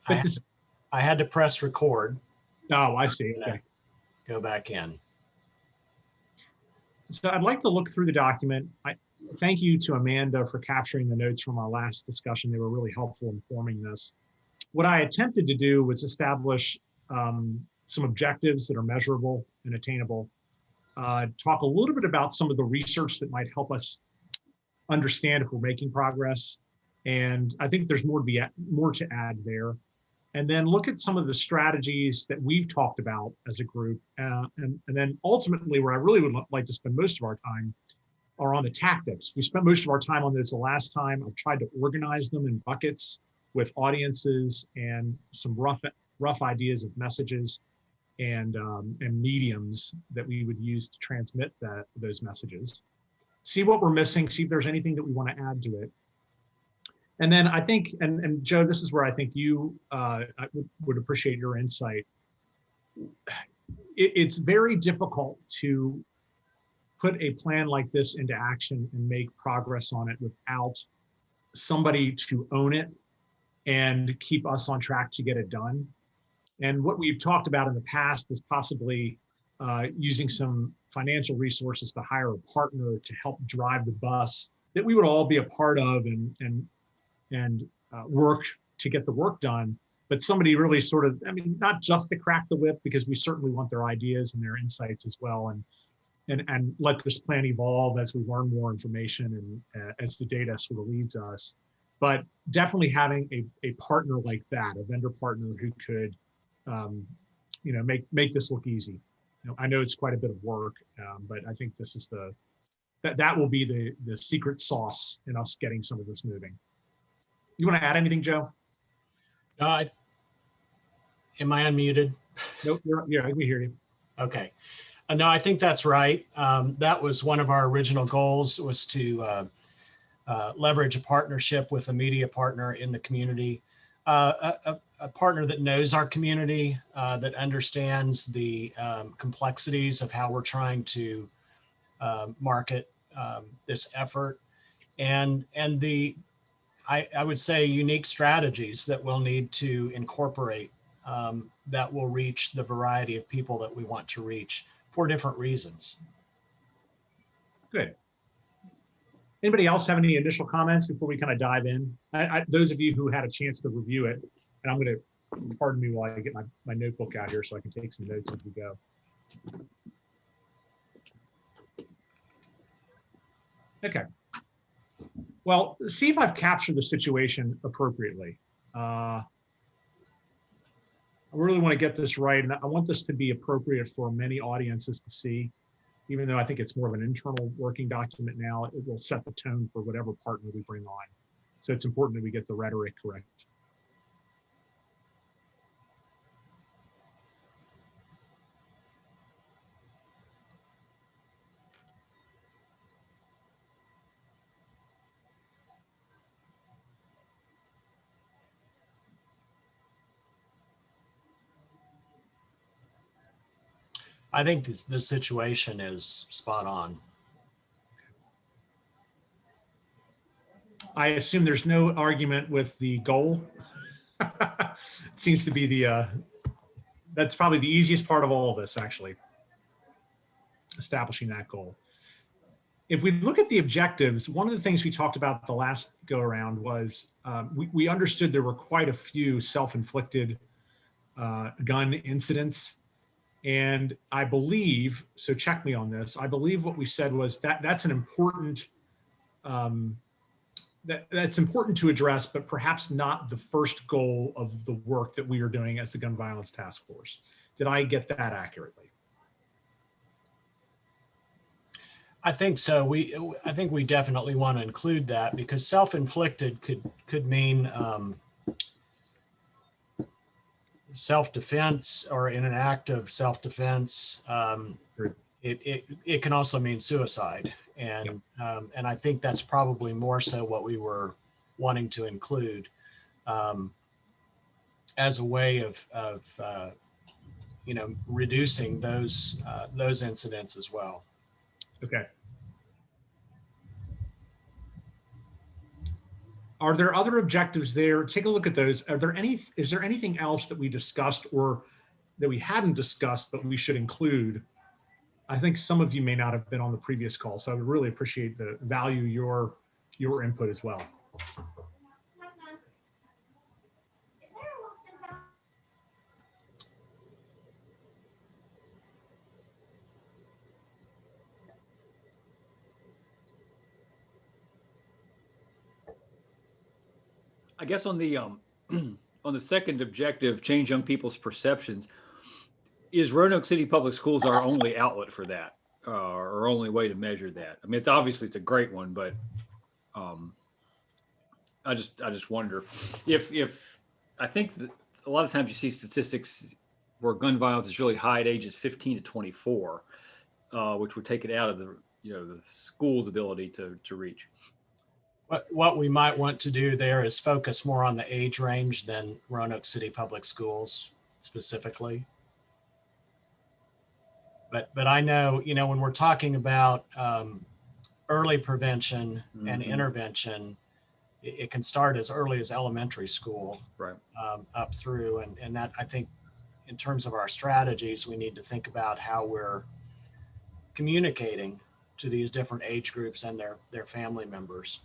But I had to press record. Oh, I see. Okay. Go back in. So I'd like to look through the document. Thank you to Amanda for capturing the notes from our last discussion. They were really helpful in forming this. What I attempted to do was establish some objectives that are measurable and attainable. Talk a little bit about some of the research that might help us understand if we're making progress. And I think there's more to add there. And then look at some of the strategies that we've talked about as a group. And then ultimately, where I really would like to spend most of our time are on the tactics. We spent most of our time on this the last time. I've tried to organize them in buckets with audiences and some rough ideas of messages and mediums that we would use to transmit those messages. See what we're missing, see if there's anything that we want to add to it. And then I think, and Joe, this is where I think I would appreciate your insight. It's very difficult to put a plan like this into action and make progress on it without somebody to own it and keep us on track to get it done. And what we've talked about in the past is possibly using some financial resources to hire a partner to help drive the bus that we would all be a part of and work to get the work done, but somebody really sort of, I mean, not just to crack the whip, because we certainly want their ideas and their insights as well, and let this plan evolve as we learn more information and as the data sort of leads us. But definitely having a partner like that, a vendor partner who could, make this look easy. I know it's quite a bit of work, but I think this is that will be the secret sauce in us getting some of this moving. You want to add anything, Joe? Am I unmuted? Nope, I can hear you. Okay. No, I think that's right. That was one of our original goals, was to leverage a partnership with a media partner in the community, a partner that knows our community, that understands the complexities of how we're trying to market this effort, and I would say unique strategies that we'll need to incorporate that will reach the variety of people that we want to reach for different reasons. Good. Anybody else have any initial comments before we kind of dive in? Those of you who had a chance to review it, and I'm going to, pardon me while I get my notebook out here so I can take some notes as we go. Okay. Well, see if I've captured the situation appropriately. I really want to get this right, and I want this to be appropriate for many audiences to see, even though I think it's more of an internal working document now. It will set the tone for whatever partner we bring on. So it's important that we get the rhetoric correct. I think the situation is spot on. I assume there's no argument with the goal. It seems to be that's probably the easiest part of all of this, actually, establishing that goal. If we look at the objectives, one of the things we talked about the last go around was we understood there were quite a few self-inflicted gun incidents. And I believe, so check me on this, I believe what we said was that's an important, that's important to address, but perhaps not the first goal of the work that we are doing as the Gun Violence Task Force. Did I get that accurately? I think so. I think we definitely want to include that, because self-inflicted could mean self-defense, or in an act of self-defense. It can also mean suicide, and and I think that's probably more so what we were wanting to include as a way of reducing those incidents as well. Okay. Are there other objectives there? Take a look at those. Is there anything else that we discussed or that we hadn't discussed, but we should include? I think some of you may not have been on the previous call, so I would really appreciate the value your input as well. I guess on the on the second objective, change young people's perceptions, is Roanoke City Public Schools our only outlet for that, or only way to measure that? I mean, it's obviously it's a great one, but I just wonder if I think that a lot of times you see statistics where gun violence is really high at ages 15 to 24, which would take it out of the the school's ability to reach. What we might want to do there is focus more on the age range than Roanoke City Public Schools specifically. But I know, when we're talking about early prevention and intervention, it can start as early as elementary school, right, up through. And that, I think, in terms of our strategies, we need to think about how we're communicating to these different age groups and their family members.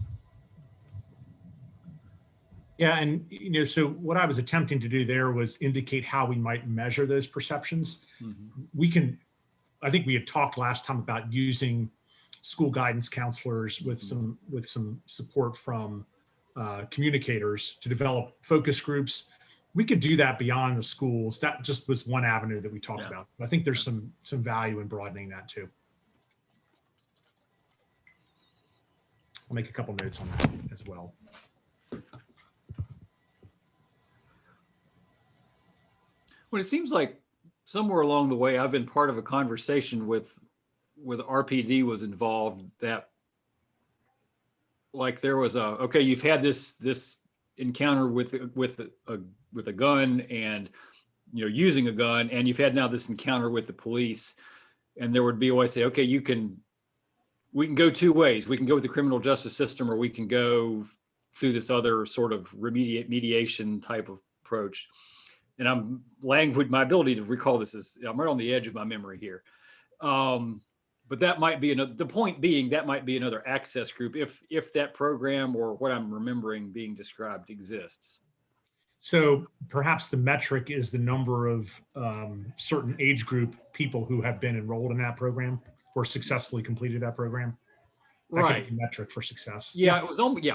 Yeah, and so what I was attempting to do there was indicate how we might measure those perceptions. Mm-hmm. I think we had talked last time about using school guidance counselors with some support from communicators to develop focus groups. We could do that beyond the schools. That just was one avenue that we talked about. I think there's some value in broadening that too. I'll make a couple notes on that as well. Well, it seems like somewhere along the way, I've been part of a conversation with RPD was involved, that like there was okay, you've had this encounter with a gun and using a gun, and you've had now this encounter with the police, and there would be always say, okay, we can go two ways. We can go with the criminal justice system, or we can go through this other sort of mediation type of approach. And my ability to recall this is, I'm right on the edge of my memory here. But that might be the point being, that might be another access group if that program or what I'm remembering being described exists. So perhaps the metric is the number of certain age group people who have been enrolled in that program or successfully completed that program. That right. could be a metric for success. Yeah, it was only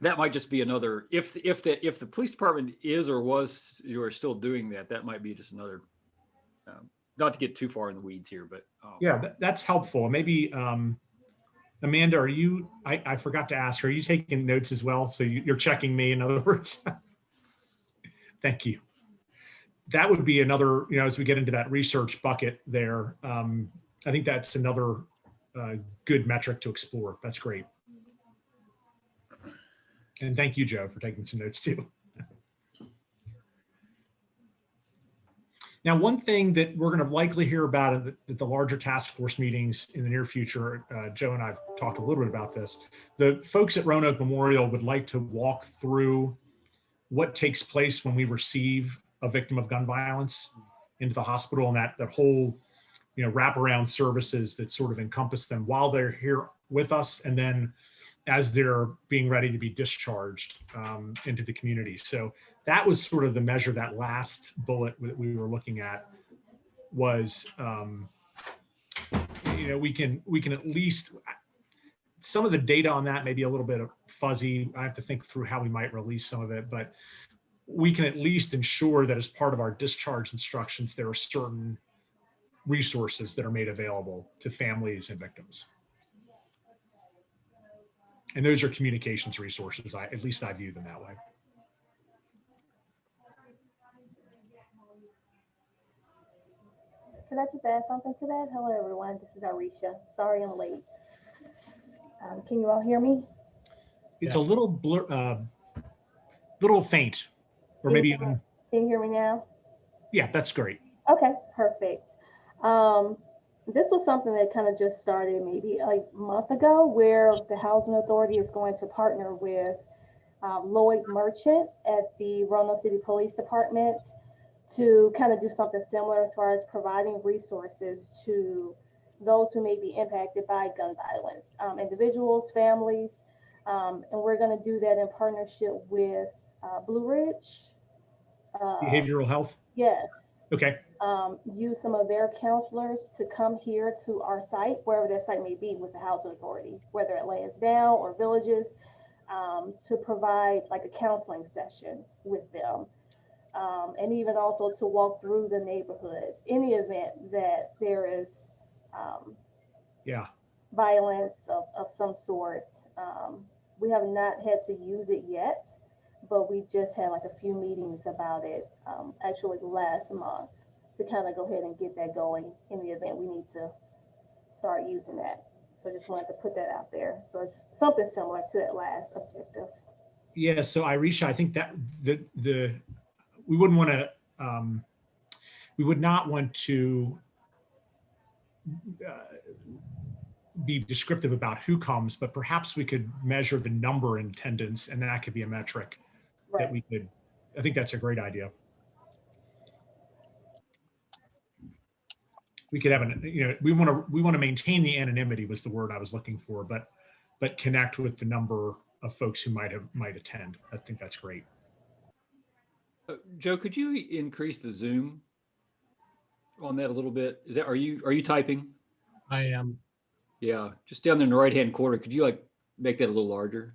that might just be another, if the police department is or was, you are still doing that, that might be just another, not to get too far in the weeds here, but. Yeah, that's helpful. Maybe, Amanda, I forgot to ask, are you taking notes as well? So you're checking me, in other words? Thank you. That would be another, as we get into that research bucket there, I think that's another good metric to explore. That's great. And thank you, Joe, for taking some notes too. Now, one thing that we're going to likely hear about at the larger task force meetings in the near future, Joe and I've talked a little bit about this. The folks at Roanoke Memorial would like to walk through what takes place when we receive a victim of gun violence into the hospital, and that whole, wraparound services that sort of encompass them while they're here with us, and then as they're being ready to be discharged into the community. So that was sort of the measure. That last bullet that we were looking at was, we can at least, some of the data on that may be a little bit fuzzy. I have to think through how we might release some of it, but we can at least ensure that as part of our discharge instructions, there are certain resources that are made available to families and victims. And those are communications resources. At least I view them that way. Can I just add something to that? Hello, everyone. This is Arisha. Sorry I'm late. Can you all hear me? It's a little little faint, or maybe even. Can you hear me now? Yeah, that's great. Okay, perfect. This was something that kind of just started maybe a month ago, where the Housing Authority is going to partner with Lloyd Merchant at the Roanoke City Police Department to kind of do something similar as far as providing resources to those who may be impacted by gun violence, individuals, families. And we're going to do that in partnership with Blue Ridge. Behavioral health. Yes. Okay. Use some of their counselors to come here to our site, wherever their site may be with the Housing Authority, whether at Lansdowne or Villages, to provide like a counseling session with them. And even also to walk through the neighborhoods in the event that there is violence of some sort. We have not had to use it yet, but we just had like a few meetings about it actually last month to kind of go ahead and get that going in the event we need to start using that. So I just wanted to put that out there. So it's something similar to that last objective. Yeah, so Irisha, I think that we wouldn't want to, we would not want to be descriptive about who comes, but perhaps we could measure the number in attendance, and that could be a metric that we could, I think that's a great idea. We could have we want to maintain the anonymity was the word I was looking for, but connect with the number of folks who might attend. I think that's great. Joe, could you increase the zoom on that a little bit? Are you typing? I am. Yeah, just down there in the right-hand corner. Could you like make that a little larger?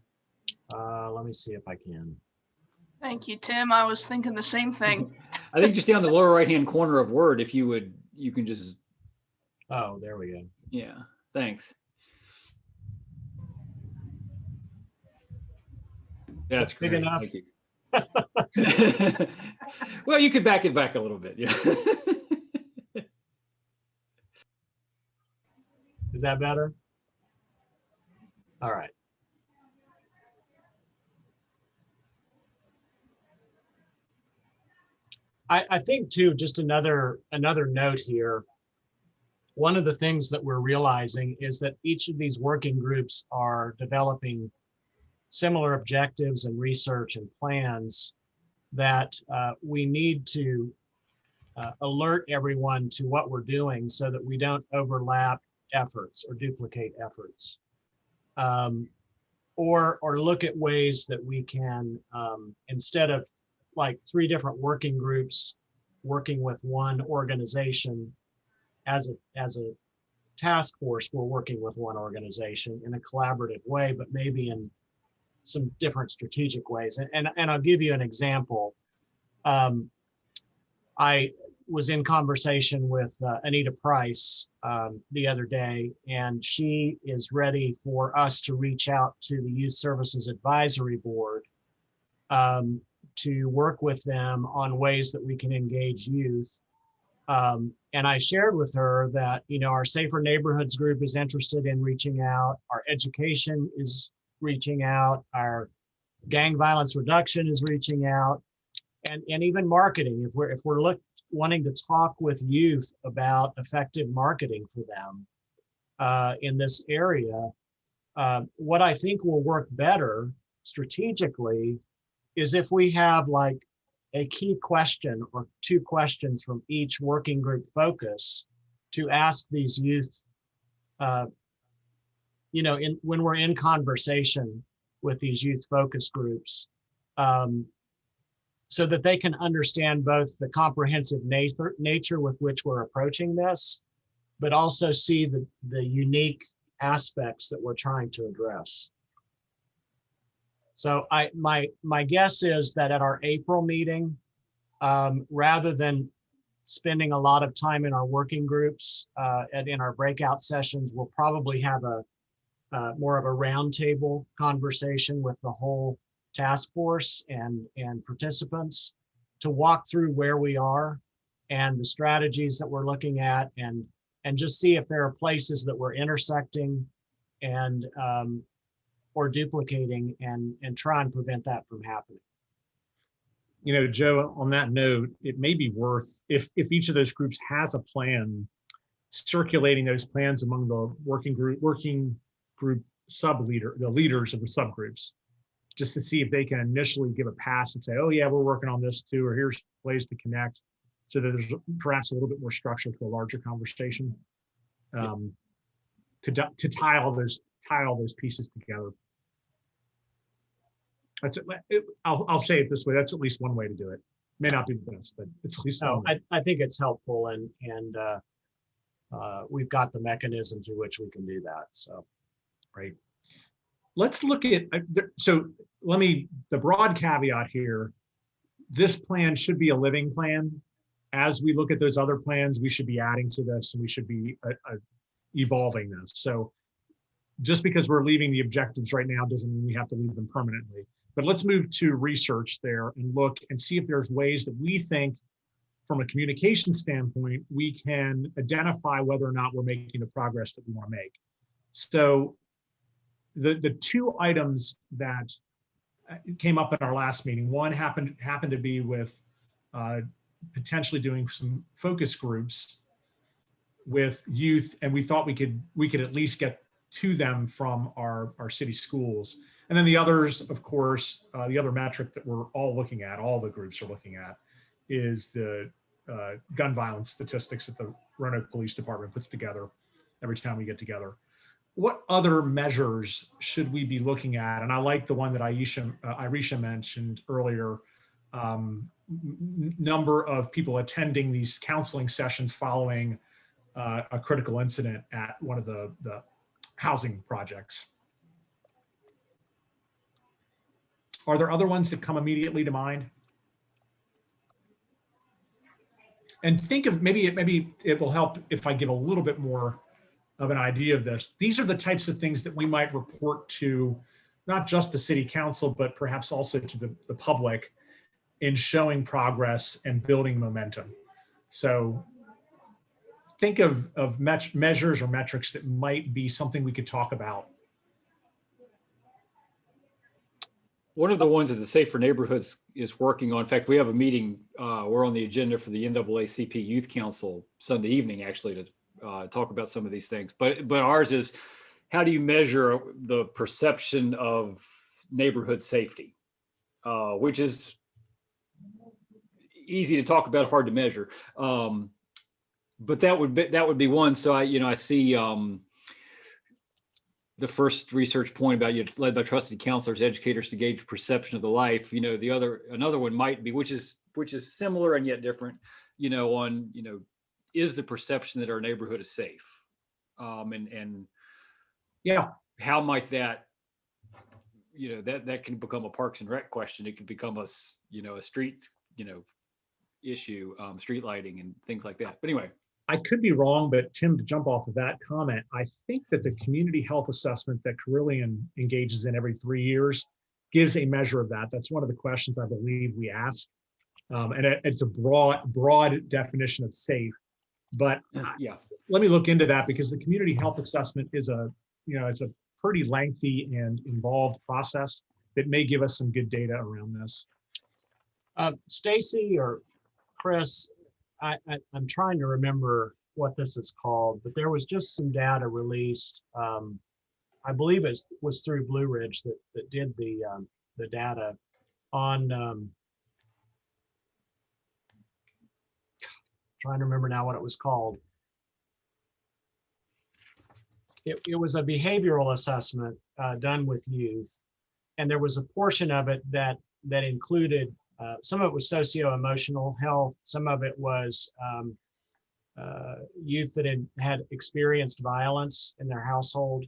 Let me see if I can. Thank you, Tim. I was thinking the same thing. I think just down the lower right-hand corner of Word, if you can just. Oh, there we go. Yeah, thanks. That's big great. enough. Thank you. Well, you could back it back a little bit. Yeah. Is that better? All right. I think too, just another note here. One of the things that we're realizing is that each of these working groups are developing similar objectives and research and plans that we need to alert everyone to what we're doing so that we don't overlap efforts or duplicate efforts, or look at ways that we can, instead of like 3 different working groups working with one organization as a task force, we're working with one organization in a collaborative way, but maybe in some different strategic ways. And I'll give you an example. I was in conversation with Anita Price the other day, and she is ready for us to reach out to the Youth Services Advisory Board to work with them on ways that we can engage youth. And I shared with her that, our Safer Neighborhoods group is interested in reaching out. Our education is reaching out. Our gang violence reduction is reaching out, and even marketing. If we're wanting to talk with youth about effective marketing for them in this area, what I think will work better strategically is if we have like a key question or 2 questions from each working group focus to ask these youth, when we're in conversation with these youth focus groups, so that they can understand both the comprehensive nature with which we're approaching this, but also see the unique aspects that we're trying to address. So my guess is that at our April meeting, rather than spending a lot of time in our working groups and in our breakout sessions, we'll probably have more of a roundtable conversation with the whole task force and participants to walk through where we are and the strategies that we're looking at, and just see if there are places that we're intersecting and or duplicating, and try and prevent that from happening. Joe, on that note, it may be worth, if each of those groups has a plan, circulating those plans among the working group the leaders of the subgroups, just to see if they can initially give a pass and say, oh yeah, we're working on this too, or here's ways to connect, so that there's perhaps a little bit more structure to a larger conversation, to tie all those pieces together. That's it. I'll say it this way. That's at least one way to do it. May not be the best, but it's at least one way. I think it's helpful, and we've got the mechanism through which we can do that. So, right. Let's look at, the broad caveat here, this plan should be a living plan. As we look at those other plans, we should be adding to this, and we should be evolving this. So just because we're leaving the objectives right now doesn't mean we have to leave them permanently. But let's move to research there and look and see if there's ways that we think, from a communication standpoint, we can identify whether or not we're making the progress that we want to make. So the two items that came up at our last meeting, one happened to be with potentially doing some focus groups with youth, and we thought we could at least get to them from our city schools. And then the others, of course, the other metric that we're all looking at, all the groups are looking at, is the gun violence statistics that the Roanoke Police Department puts together every time we get together. What other measures should we be looking at? And I like the one that Irisha mentioned earlier, number of people attending these counseling sessions following a critical incident at one of the housing projects. Are there other ones that come immediately to mind? And think of, maybe it will help if I give a little bit more of an idea of this. These are the types of things that we might report to not just the city council, but perhaps also to the public in showing progress and building momentum. So think of measures or metrics that might be something we could talk about. One of the ones that the Safer Neighborhoods is working on, in fact, we have a meeting, we're on the agenda for the NAACP Youth Council Sunday evening, actually, to talk about some of these things. But ours is, how do you measure the perception of neighborhood safety, which is easy to talk about, hard to measure. But that would be one. So I see the first research point about led by trusted counselors, educators to gauge perception of the life. Another one might be, which is similar and yet different. Is the perception that our neighborhood is safe, and yeah, how might that that can become a Parks and Rec question. It could become a streets issue, street lighting and things like that. But anyway. I could be wrong, but Tim, to jump off of that comment, I think that the community health assessment that Carillion engages in every 3 years gives a measure of that. That's one of the questions I believe we ask. And it's a broad definition of safe. But yeah, let me look into that, because the community health assessment is it's a pretty lengthy and involved process that may give us some good data around this. Stacy or Chris, I'm trying to remember what this is called, but there was just some data released. I believe it was through Blue Ridge that did the data on. Trying to remember now what it was called. It was a behavioral assessment done with youth, and there was a portion of it that included. Some of it was socio-emotional health. Some of it was youth that had experienced violence in their household.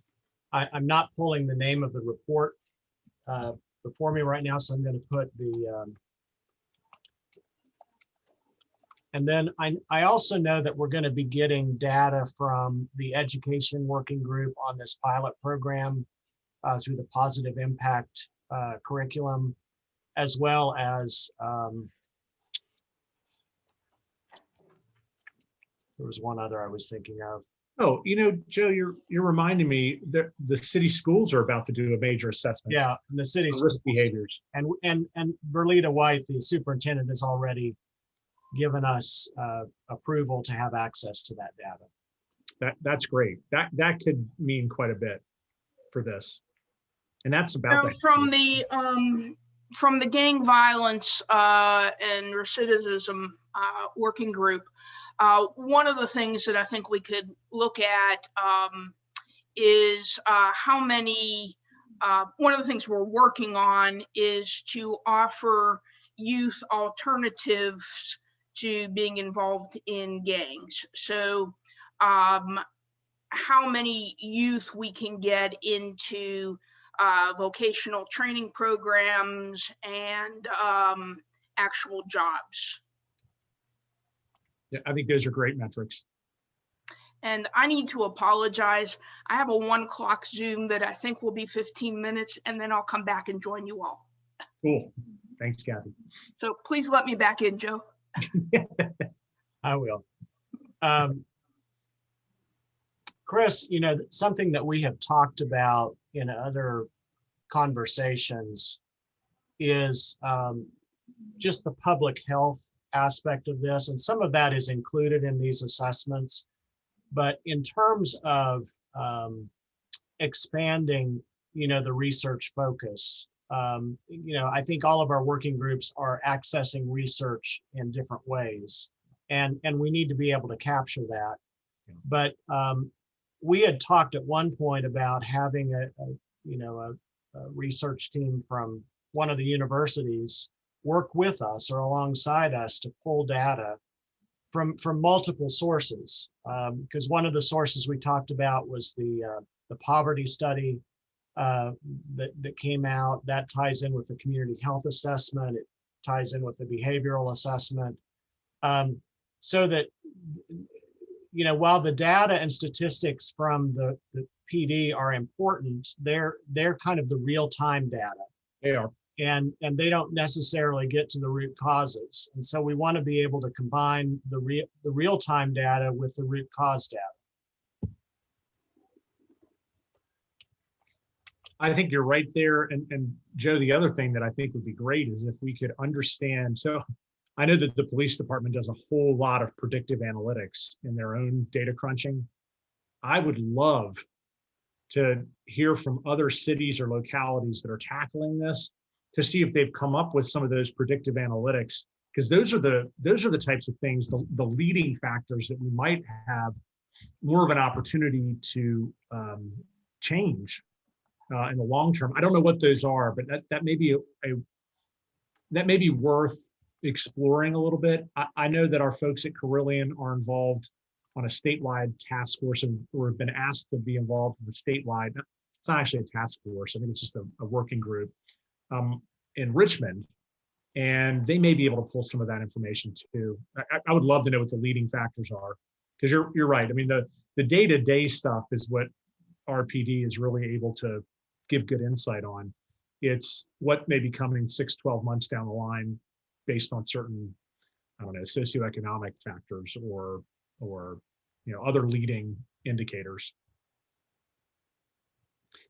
I'm not pulling the name of the report before me right now, so I'm going to put the. And then I also know that we're going to be getting data from the education working group on this pilot program through the Positive Impact curriculum, as well as there was one other I was thinking of. Oh, Joe, you're reminding me that the city schools are about to do a major assessment. Yeah, and the city risk behaviors. And Verlita White, the superintendent, has already given us approval to have access to that data. That's great. That could mean quite a bit for this. And that's about that. From the gang violence and recidivism working group, one of the things that I think we could look at is how many. One of the things we're working on is to offer youth alternatives to being involved in gangs. So how many youth we can get into vocational training programs and actual jobs. Yeah, I think those are great metrics. And I need to apologize. I have a 1 o'clock Zoom that I think will be 15 minutes, and then I'll come back and join you all. Cool. Thanks, Kathy. So please let me back in, Joe. I will. Chris, something that we have talked about in other conversations is just the public health aspect of this. And some of that is included in these assessments. But in terms of expanding, the research focus, I think all of our working groups are accessing research in different ways, and we need to be able to capture that. But we had talked at one point about having a research team from one of the universities work with us or alongside us to pull data from multiple sources, because one of the sources we talked about was the poverty study that came out. That ties in with the community health assessment. It ties in with the behavioral assessment, so that while the data and statistics from the PD are important, they're kind of the real-time data. They are. And they don't necessarily get to the root causes. And so we want to be able to combine the real-time data with the root cause data. I think you're right there. And Joe, the other thing that I think would be great is if we could understand. So I know that the police department does a whole lot of predictive analytics in their own data crunching. I would love to hear from other cities or localities that are tackling this, to see if they've come up with some of those predictive analytics, because those are the types of things, the leading factors that we might have more of an opportunity to change in the long term. I don't know what those are, but that may be worth exploring a little bit. I know that our folks at Carillion are involved on a statewide task force, or have been asked to be involved in the statewide. It's not actually a task force. I think it's just a working group in Richmond, and they may be able to pull some of that information too. I would love to know what the leading factors are, because you're right. I mean, the day-to-day stuff is what RPD is really able to give good insight on. It's what may be coming 6-12 months down the line based on certain, I don't know, socioeconomic factors or other leading indicators.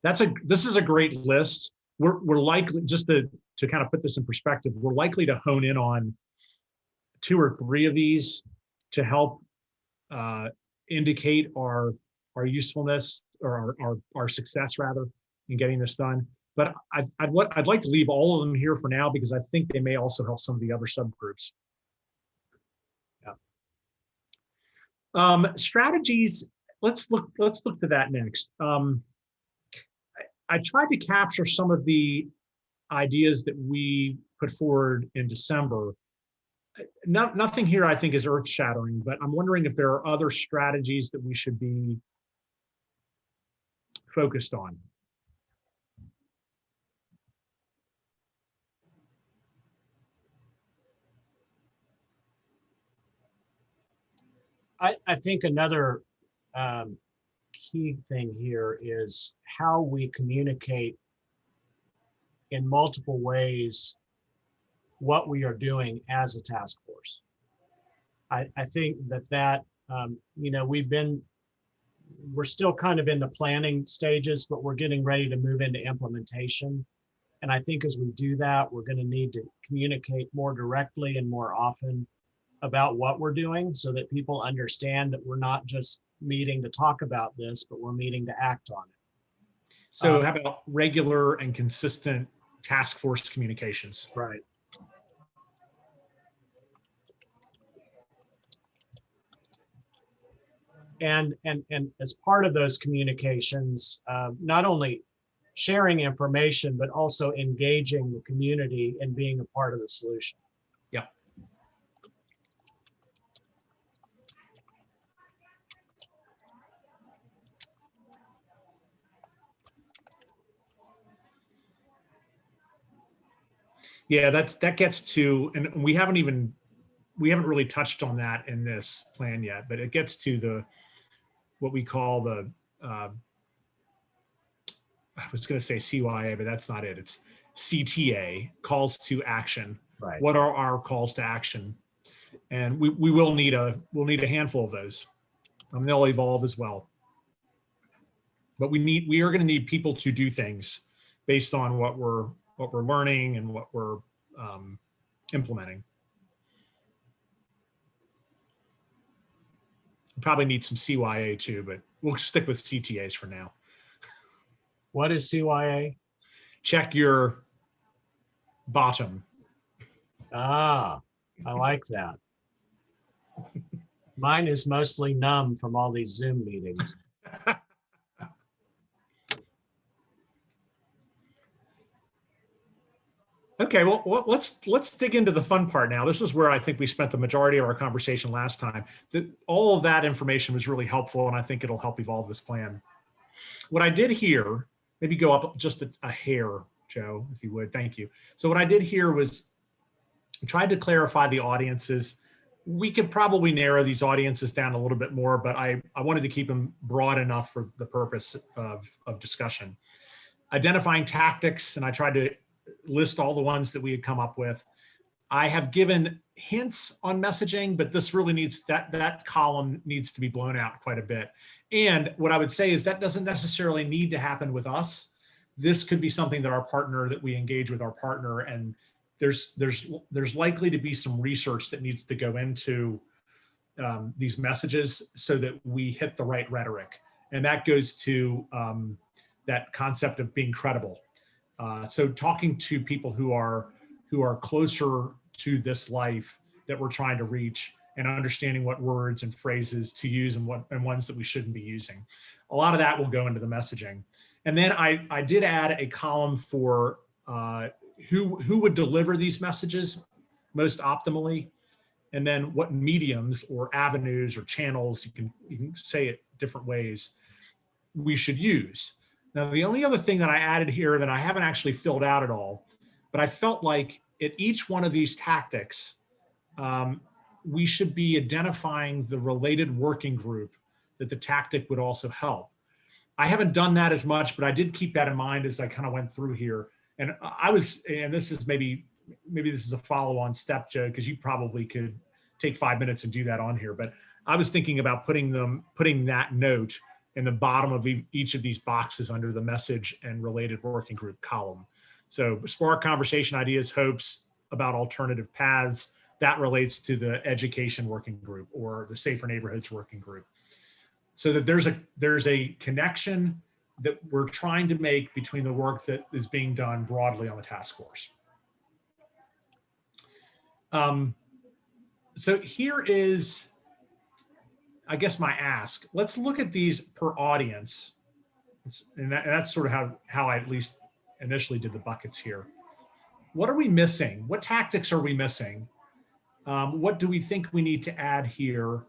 This is a great list. We're likely, just to kind of put this in perspective, we're likely to hone in on 2 or 3 of these to help indicate our usefulness, or our success rather, in getting this done. But I'd like to leave all of them here for now, because I think they may also help some of the other subgroups. Yeah. Strategies. Let's look to that next. I tried to capture some of the ideas that we put forward in December. Nothing here I think is earth-shattering, but I'm wondering if there are other strategies that we should be focused on. I think another key thing here is how we communicate in multiple ways what we are doing as a task force. I think that we're still kind of in the planning stages, but we're getting ready to move into implementation. And I think as we do that, we're going to need to communicate more directly and more often about what we're doing so that people understand that we're not just meeting to talk about this, but we're meeting to act on it. So how about regular and consistent task force communications? Right. And as part of those communications, not only sharing information, but also engaging the community and being a part of the solution. Yeah. Yeah, that gets to, and we haven't really touched on that in this plan yet, but it gets to what we call the, I was going to say CYA, but that's not it. It's CTA, calls to action. Right. What are our calls to action? And we'll need a handful of those. They'll evolve as well. But we are going to need people to do things based on what we're learning and what we're implementing. We probably need some CYA too, but we'll stick with CTAs for now. What is CYA? Check your bottom. Ah, I like that. Mine is mostly numb from all these Zoom meetings. Okay, well, let's dig into the fun part now. This is where I think we spent the majority of our conversation last time. All of that information was really helpful, and I think it'll help evolve this plan. What I did here, maybe go up just a hair, Joe, if you would. Thank you. So what I did here was tried to clarify the audiences. We could probably narrow these audiences down a little bit more, but I wanted to keep them broad enough for the purpose of discussion. Identifying tactics, and I tried to list all the ones that we had come up with. I have given hints on messaging, but this really needs, that column needs to be blown out quite a bit. And what I would say is that doesn't necessarily need to happen with us. This could be something that we engage with our partner, and there's likely to be some research that needs to go into these messages so that we hit the right rhetoric. And that goes to that concept of being credible. So talking to people who are closer to this life that we're trying to reach, and understanding what words and phrases to use and ones that we shouldn't be using. A lot of that will go into the messaging. And then I did add a column for who would deliver these messages most optimally, and then what mediums or avenues or channels, you can say it different ways, we should use. Now, the only other thing that I added here that I haven't actually filled out at all, but I felt like at each one of these tactics, we should be identifying the related working group that the tactic would also help. I haven't done that as much, but I did keep that in mind as I kind of went through here. And and this is maybe this is a follow-on step, Joe, because you probably could take 5 minutes and do that on here. But I was thinking about putting that note in the bottom of each of these boxes under the message and related working group column. So spark conversation, ideas, hopes about alternative paths. That relates to the education working group or the safer neighborhoods working group. So that there's a connection that we're trying to make between the work that is being done broadly on the task force. So here is, I guess, my ask. Let's look at these per audience. And that's sort of how I at least initially did the buckets here. What are we missing? What tactics are we missing? What do we think we need to add here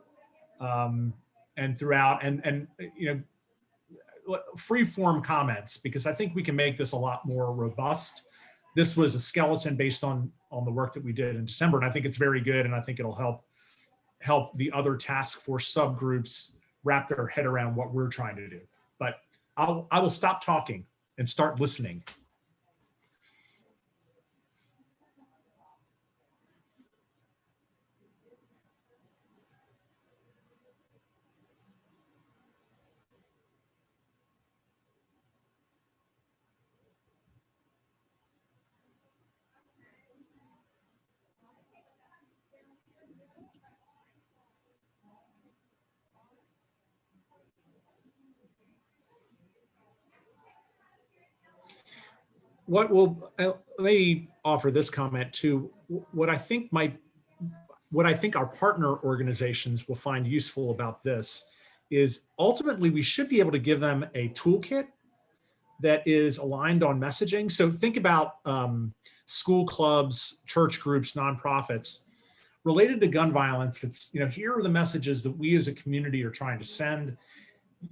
and throughout? And you know, free form comments, because I think we can make this a lot more robust. This was a skeleton based on the work that we did in December, and I think it's very good, and I think it'll help the other task force subgroups wrap their head around what we're trying to do. But I will stop talking and start listening. What will, let me offer this comment too. What I think our partner organizations will find useful about this is ultimately we should be able to give them a toolkit that is aligned on messaging. So think about school clubs, church groups, nonprofits related to gun violence. It's, here are the messages that we as a community are trying to send.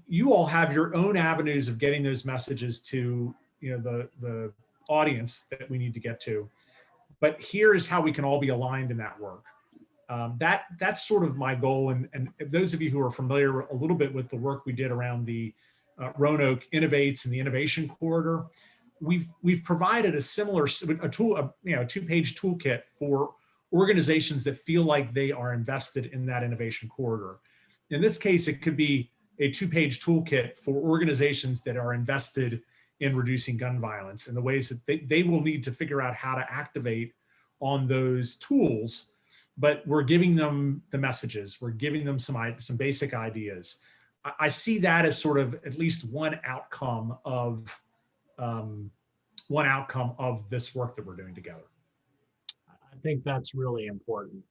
You all have your own avenues of getting those messages to, the audience that we need to get to. But here is how we can all be aligned in that work. That's sort of my goal. And those of you who are familiar a little bit with the work we did around the Roanoke Innovates and the Innovation Corridor, we've provided a similar tool, a two-page toolkit for organizations that feel like they are invested in that innovation corridor. In this case, it could be a two-page toolkit for organizations that are invested in reducing gun violence and the ways that they will need to figure out how to activate on those tools. But we're giving them the messages. We're giving them some basic ideas. I see that as sort of at least one outcome of this work that we're doing together. I think that's really important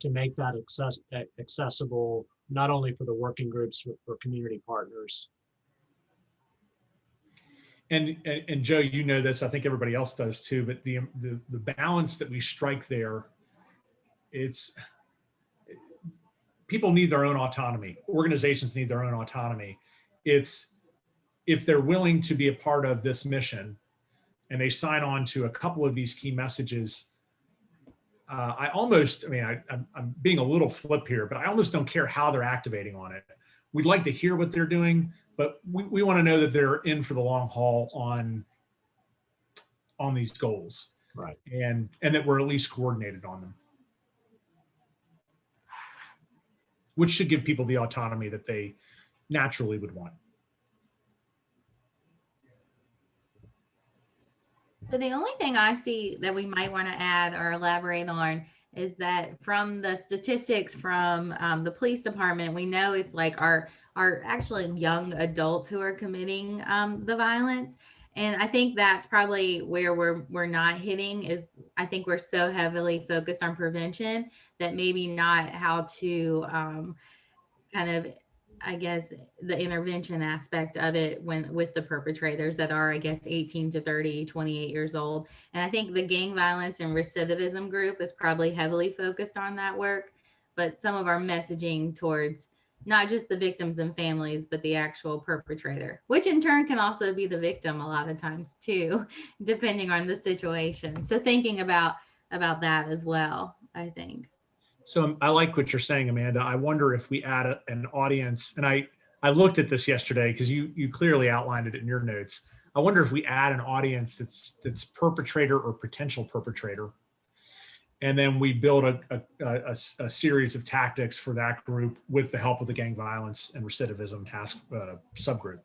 to make that accessible, not only for the working groups, but for community partners. And Joe, you know this, I think everybody else does too, but the balance that we strike there, people need their own autonomy. Organizations need their own autonomy. It's, if they're willing to be a part of this mission and they sign on to a couple of these key messages, I'm being a little flip here, but I almost don't care how they're activating on it. We'd like to hear what they're doing, but we want to know that they're in for the long haul on these goals, right? And that we're at least coordinated on them, which should give people the autonomy that they naturally would want. So the only thing I see that we might want to add or elaborate on is that from the statistics from the police department, we know it's like our actually young adults who are committing the violence. And I think that's probably where we're not hitting is, I think we're so heavily focused on prevention that maybe not how to kind of, I guess, the intervention aspect of it with the perpetrators that are, I guess, 18 to 30, 28 years old. And I think the gang violence and recidivism group is probably heavily focused on that work, but some of our messaging towards not just the victims and families, but the actual perpetrator, which in turn can also be the victim a lot of times too, depending on the situation. So thinking about that as well, I think. So I like what you're saying, Amanda. I wonder if we add an audience, and I looked at this yesterday because you clearly outlined it in your notes. I wonder if we add an audience that's perpetrator or potential perpetrator, and then we build a series of tactics for that group with the help of the gang violence and recidivism task subgroup.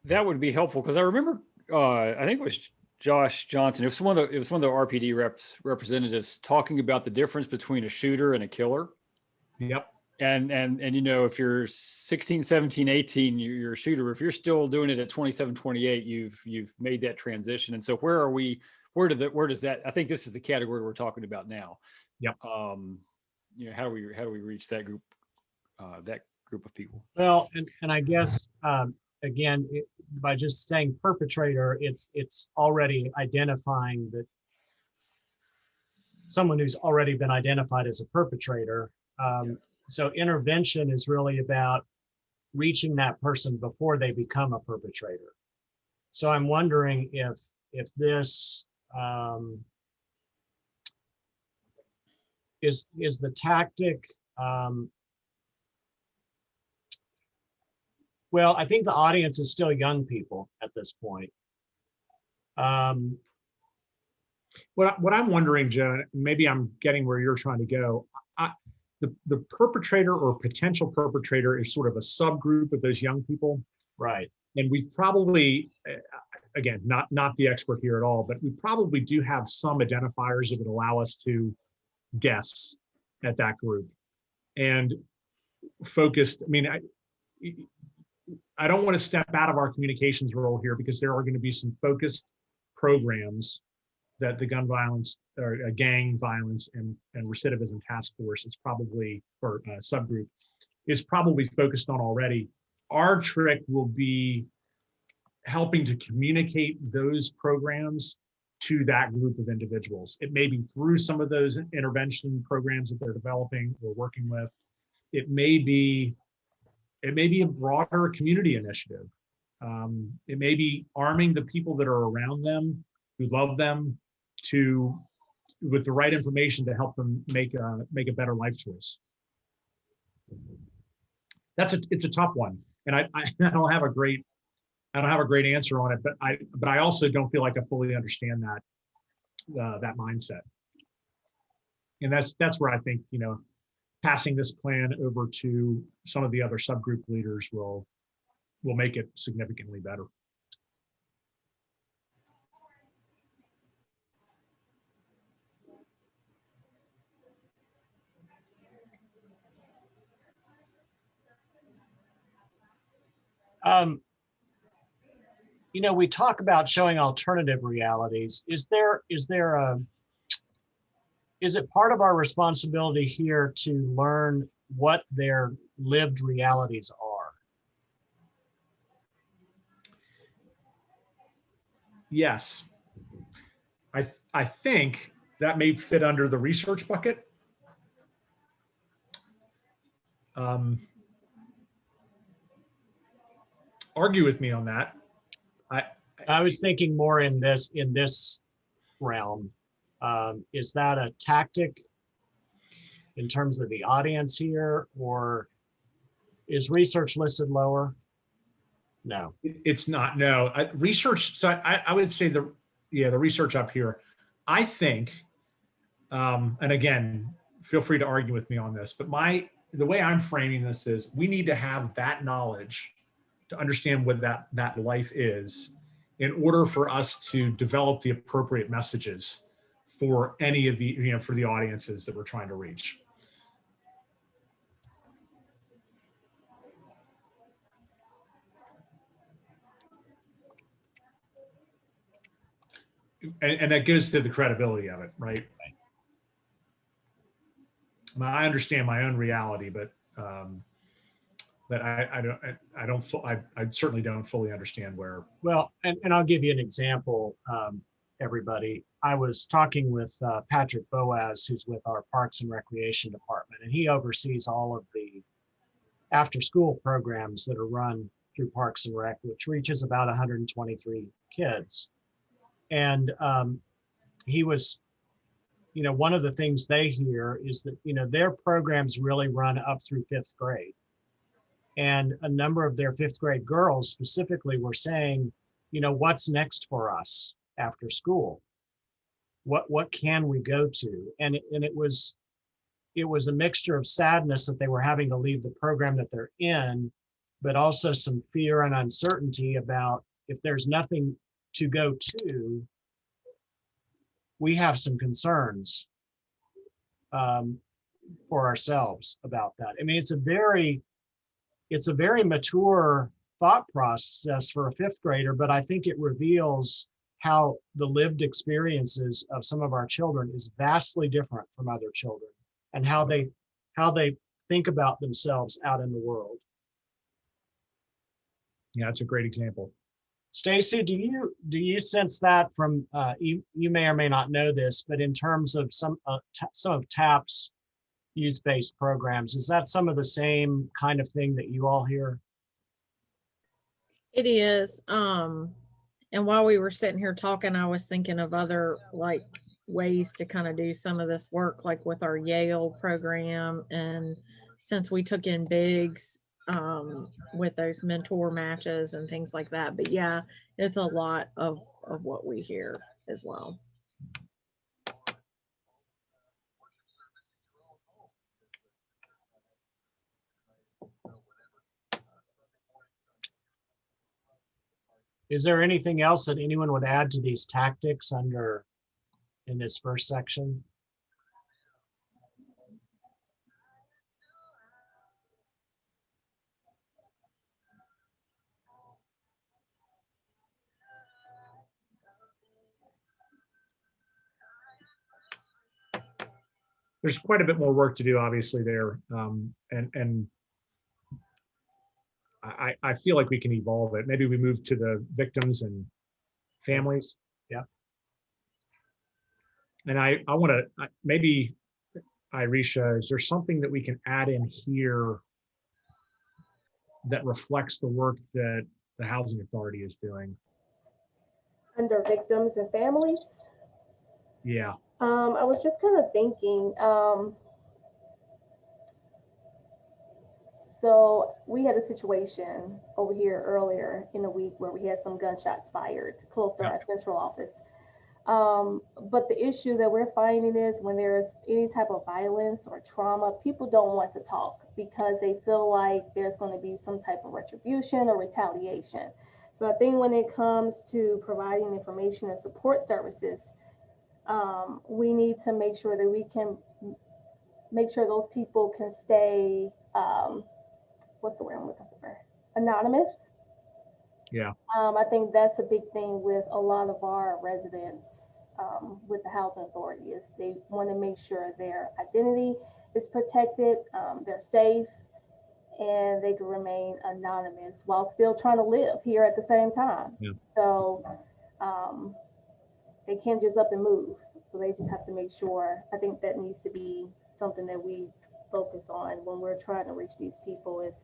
That would be helpful because I remember I think it was Josh Johnson. It was one of the RPD representatives talking about the difference between a shooter and a killer. Yep. And if you're 16, 17, 18, you're a shooter. If you're still doing it at 27, 28, you've made that transition. And so where are we? Where does that? I think this is the category we're talking about now. Yep. How do we reach that group of people? Well, and I guess again, by just saying perpetrator, it's already identifying that someone who's already been identified as a perpetrator. So intervention is really about reaching that person before they become a perpetrator. So I'm wondering if this is the tactic. Well, I think the audience is still young people at this point. What I'm wondering, Joe, maybe I'm getting where you're trying to go. The perpetrator or potential perpetrator is sort of a subgroup of those young people. Right. And we've probably, again, not the expert here at all, but we probably do have some identifiers that would allow us to guess at that group. And focused, I don't want to step out of our communications role here because there are going to be some focused programs that the gun violence or gang violence and recidivism task force is probably, or subgroup, is probably focused on already. Our trick will be helping to communicate those programs to that group of individuals. It may be through some of those intervention programs that they're developing or working with. It may be a broader community initiative. It may be arming the people that are around them, who love them, with the right information to help them make a better life choice. It's a tough one, and I don't have a great answer on it, but I also don't feel like I fully understand that mindset. And that's where I think, passing this plan over to some of the other subgroup leaders will make it significantly better. We talk about showing alternative realities. Is it part of our responsibility here to learn what their lived realities are? Yes. I think that may fit under the research bucket. Argue with me on that. I was thinking more in this realm. Is that a tactic in terms of the audience here, or is research listed lower? No, it's not. No, research. So I would say the research up here. I think, and again, feel free to argue with me on this, but the way I'm framing this is we need to have that knowledge to understand what that life is in order for us to develop the appropriate messages for any of the, for the audiences that we're trying to reach. And that goes to the credibility of it, right? I understand my own reality, but I certainly don't fully understand where. Well, and I'll give you an example, everybody. I was talking with Patrick Boaz, who's with our Parks and Recreation Department, and he oversees all of the after-school programs that are run through Parks and Rec, which reaches about 123 kids. And he was, one of the things they hear is that, their programs really run up through 5th grade. And a number of their 5th grade girls specifically were saying, what's next for us after school? What can we go to? And it was a mixture of sadness that they were having to leave the program that they're in, but also some fear and uncertainty about if there's nothing to go to, we have some concerns for ourselves about that. I mean, it's a very mature thought process for a 5th grader, but I think it reveals how the lived experiences of some of our children is vastly different from other children, and how they think about themselves out in the world. Yeah, that's a great example. Stacy, do you sense that from you may or may not know this, but in terms of some of TAP's youth-based programs, is that some of the same kind of thing that you all hear? It is. And while we were sitting here talking, I was thinking of other ways to kind of do some of this work, like with our Yale program, and since we took in bigs with those mentor matches and things like that. But yeah, it's a lot of what we hear as well. Is there anything else that anyone would add to these tactics in this first section? there's quite a bit more work to do, obviously there. And I feel like we can evolve it. Maybe we move to the victims and families. Yeah. And I want to, maybe, Irisha, is there something that we can add in here that reflects the work that the Housing Authority is doing? Under victims and families. Yeah. I was just kind of thinking, so we had a situation over here earlier in the week where we had some gunshots fired close to our central office. But the issue that we're finding is when there's any type of violence or trauma, people don't want to talk because they feel like there's going to be some type of retribution or retaliation. So I think when it comes to providing information and support services, we need to make sure that we can make sure those people can stay, what's the word I'm looking for? Anonymous. Yeah. I think that's a big thing with a lot of our residents with the Housing Authority is they want to make sure their identity is protected, they're safe, and they can remain anonymous while still trying to live here at the same time. Yeah. So they can't just up and move. So they just have to make sure. I think that needs to be something that we focus on when we're trying to reach these people is,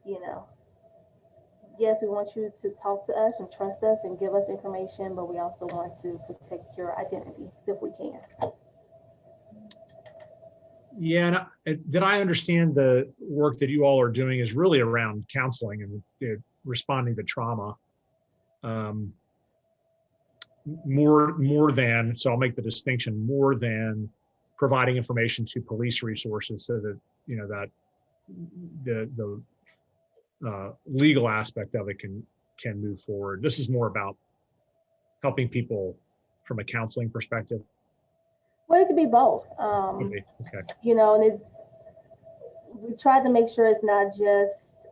you know, yes, we want you to talk to us and trust us and give us information, but we also want to protect your identity if we can. Yeah. And did I understand the work that you all are doing is really around counseling and responding to trauma? More than, so I'll make the distinction, more than providing information to police resources so that, you know, that the legal aspect of it can move forward. This is more about helping people from a counseling perspective. Well, it could be both. Okay. You know, and we tried to make sure it's not just,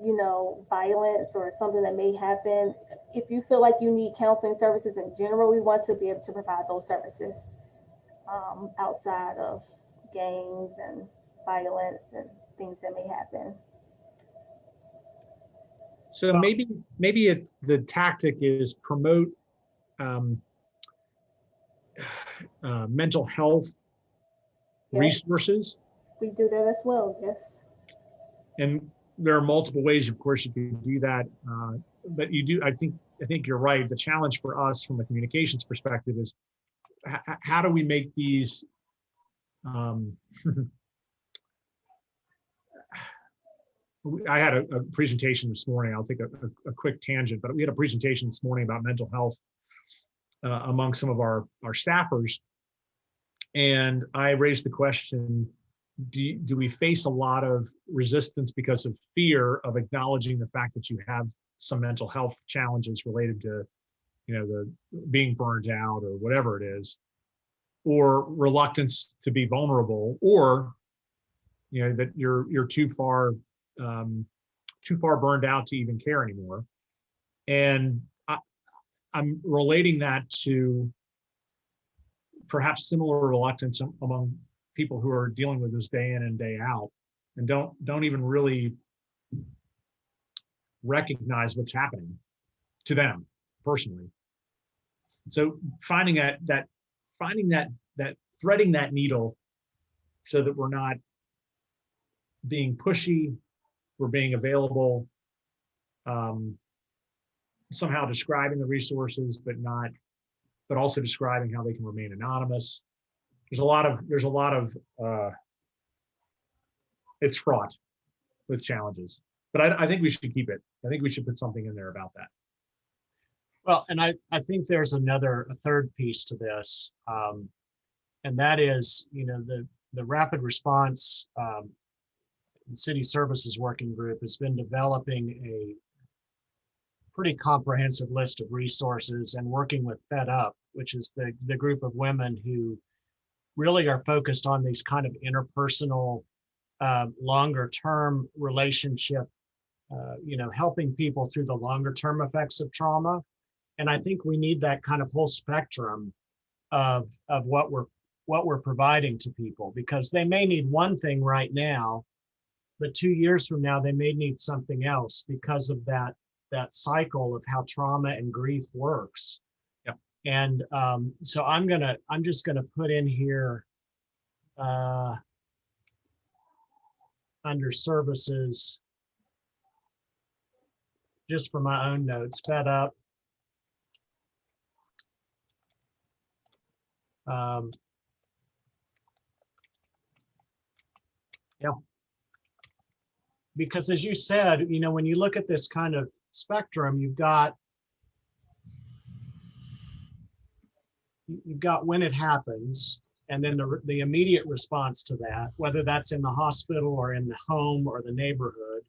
you know, violence or something that may happen. If you feel like you need counseling services in general, we want to be able to provide those services outside of gangs and violence and things that may happen. So maybe the tactic is promote mental health resources. We do that as well, yes. And there are multiple ways, of course, you can do that. But you do, I think you're right. The challenge for us from a communications perspective is how do we make these I had a presentation this morning. I'll take a quick tangent, but we had a presentation this morning about mental health among some of our staffers. And I raised the question, do we face a lot of resistance because of fear of acknowledging the fact that you have some mental health challenges related to, you know, the being burned out or whatever it is, or reluctance to be vulnerable, or, you know, that you're too far burned out to even care anymore. And I'm relating that to perhaps similar reluctance among people who are dealing with this day in and day out and don't even really recognize what's happening to them personally. So finding that threading that needle so that we're not being pushy, we're being available, somehow describing the resources, but also describing how they can remain anonymous. There's a lot of it's fraught with challenges, but I think we should keep it. I think we should put something in there about that. Well, and I think there's a third piece to this, and that is, you know, the rapid response city services working group has been developing a pretty comprehensive list of resources and working with Fed Up, which is the group of women who really are focused on these kind of interpersonal, longer term relationship, you know, helping people through the longer term effects of trauma. And I think we need that kind of whole spectrum of what we're what we're providing to people, because they may need one thing right now, but 2 years from now, they may need something else because of that cycle of how trauma and grief works. Yep. And so I'm just gonna put in here under services, just for my own notes, fed up. Yeah. Because as you said, you know, when you look at this kind of spectrum, you've got when it happens, and then the immediate response to that, whether that's in the hospital or in the home or the neighborhood.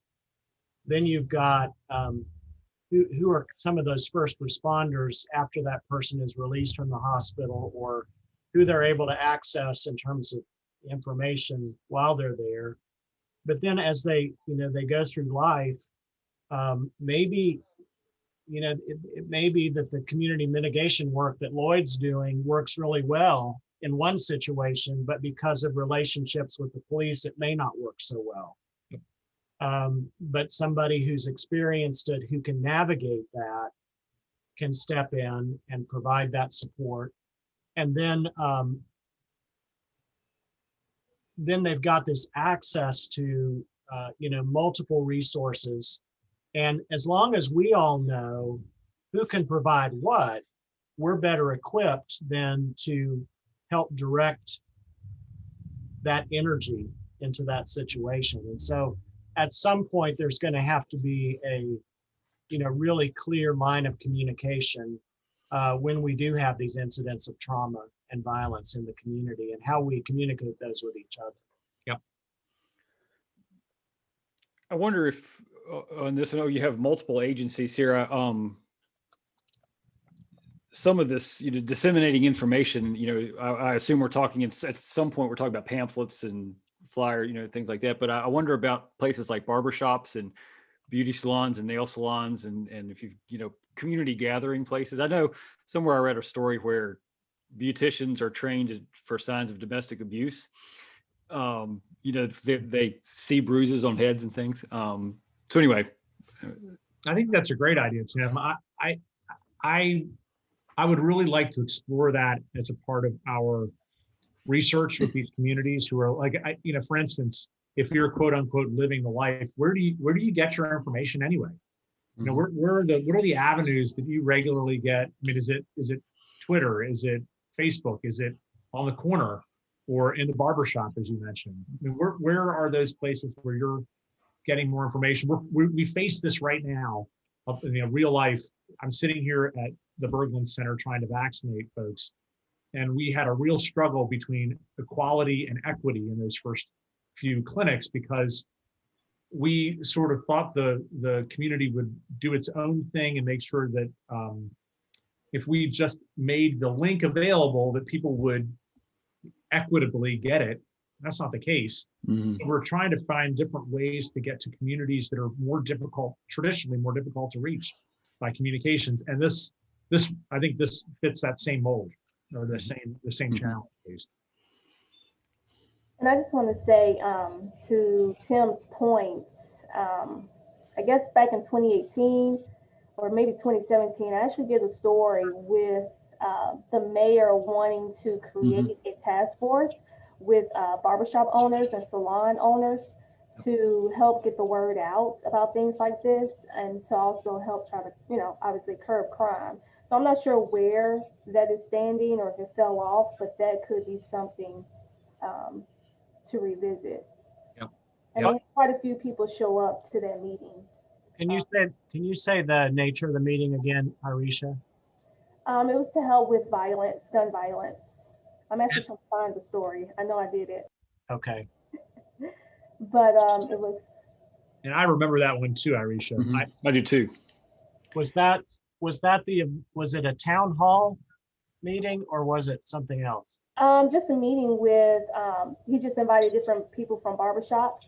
Then you've got who are some of those first responders after that person is released from the hospital, or who they're able to access in terms of information while they're there. But then as they go through life, maybe, it may be that the community mitigation work that Lloyd's doing works really well in one situation, but because of relationships with the police, it may not work so well. But somebody who's experienced it, who can navigate that, can step in and provide that support. And then they've got this access to, multiple resources. And as long as we all know who can provide what, we're better equipped then to help direct that energy into that situation. And so at some point, there's going to have to be a, really clear line of communication when we do have these incidents of trauma and violence in the community, and how we communicate those with each other. Yep. I wonder if on this, I know you have multiple agencies here. Some of this, disseminating information, I assume we're talking at some point, we're talking about pamphlets and flyer, things like that. But I wonder about places like barbershops and beauty salons and nail salons, and if community gathering places. I know somewhere I read a story where beauticians are trained for signs of domestic abuse. They see bruises on heads and things. So anyway, I think that's a great idea, Tim. I would really like to explore that as a part of our research with these communities who are like, for instance, if you're quote unquote living the life, where do you get your information anyway? What are the avenues that you regularly get? I mean, is it Twitter? Is it Facebook? Is it on the corner or in the barbershop, as you mentioned? I mean, where are those places where you're getting more information? We face this right now, real life. I'm sitting here at the Berglund Center trying to vaccinate folks, and we had a real struggle between equality and equity in those first few clinics, because we sort of thought the community would do its own thing and make sure that if we just made the link available, that people would equitably get it. That's not the case. mm-hmm. We're trying to find different ways to get to communities that are traditionally more difficult to reach by communications. And this I think this fits that same mold, or the same challenge, at least. And I just want to say to Tim's points, I guess back in 2018 or maybe 2017, I actually did a story with the mayor wanting to create a task force with barbershop owners and salon owners to help get the word out about things like this, and to also help try to, obviously curb crime. So I'm not sure where that is standing or if it fell off, but that could be something to revisit. Yep. And they had quite a few people show up to that meeting. Can you say the nature of the meeting again, Arisha? It was to help with violence, gun violence. I'm actually trying to find the story. I know I did it. Okay. But it was. And I remember that one too, Arisha. Mm-hmm. I do too. Was it a town hall meeting, or was it something else? Just a meeting with, he just invited different people from barbershop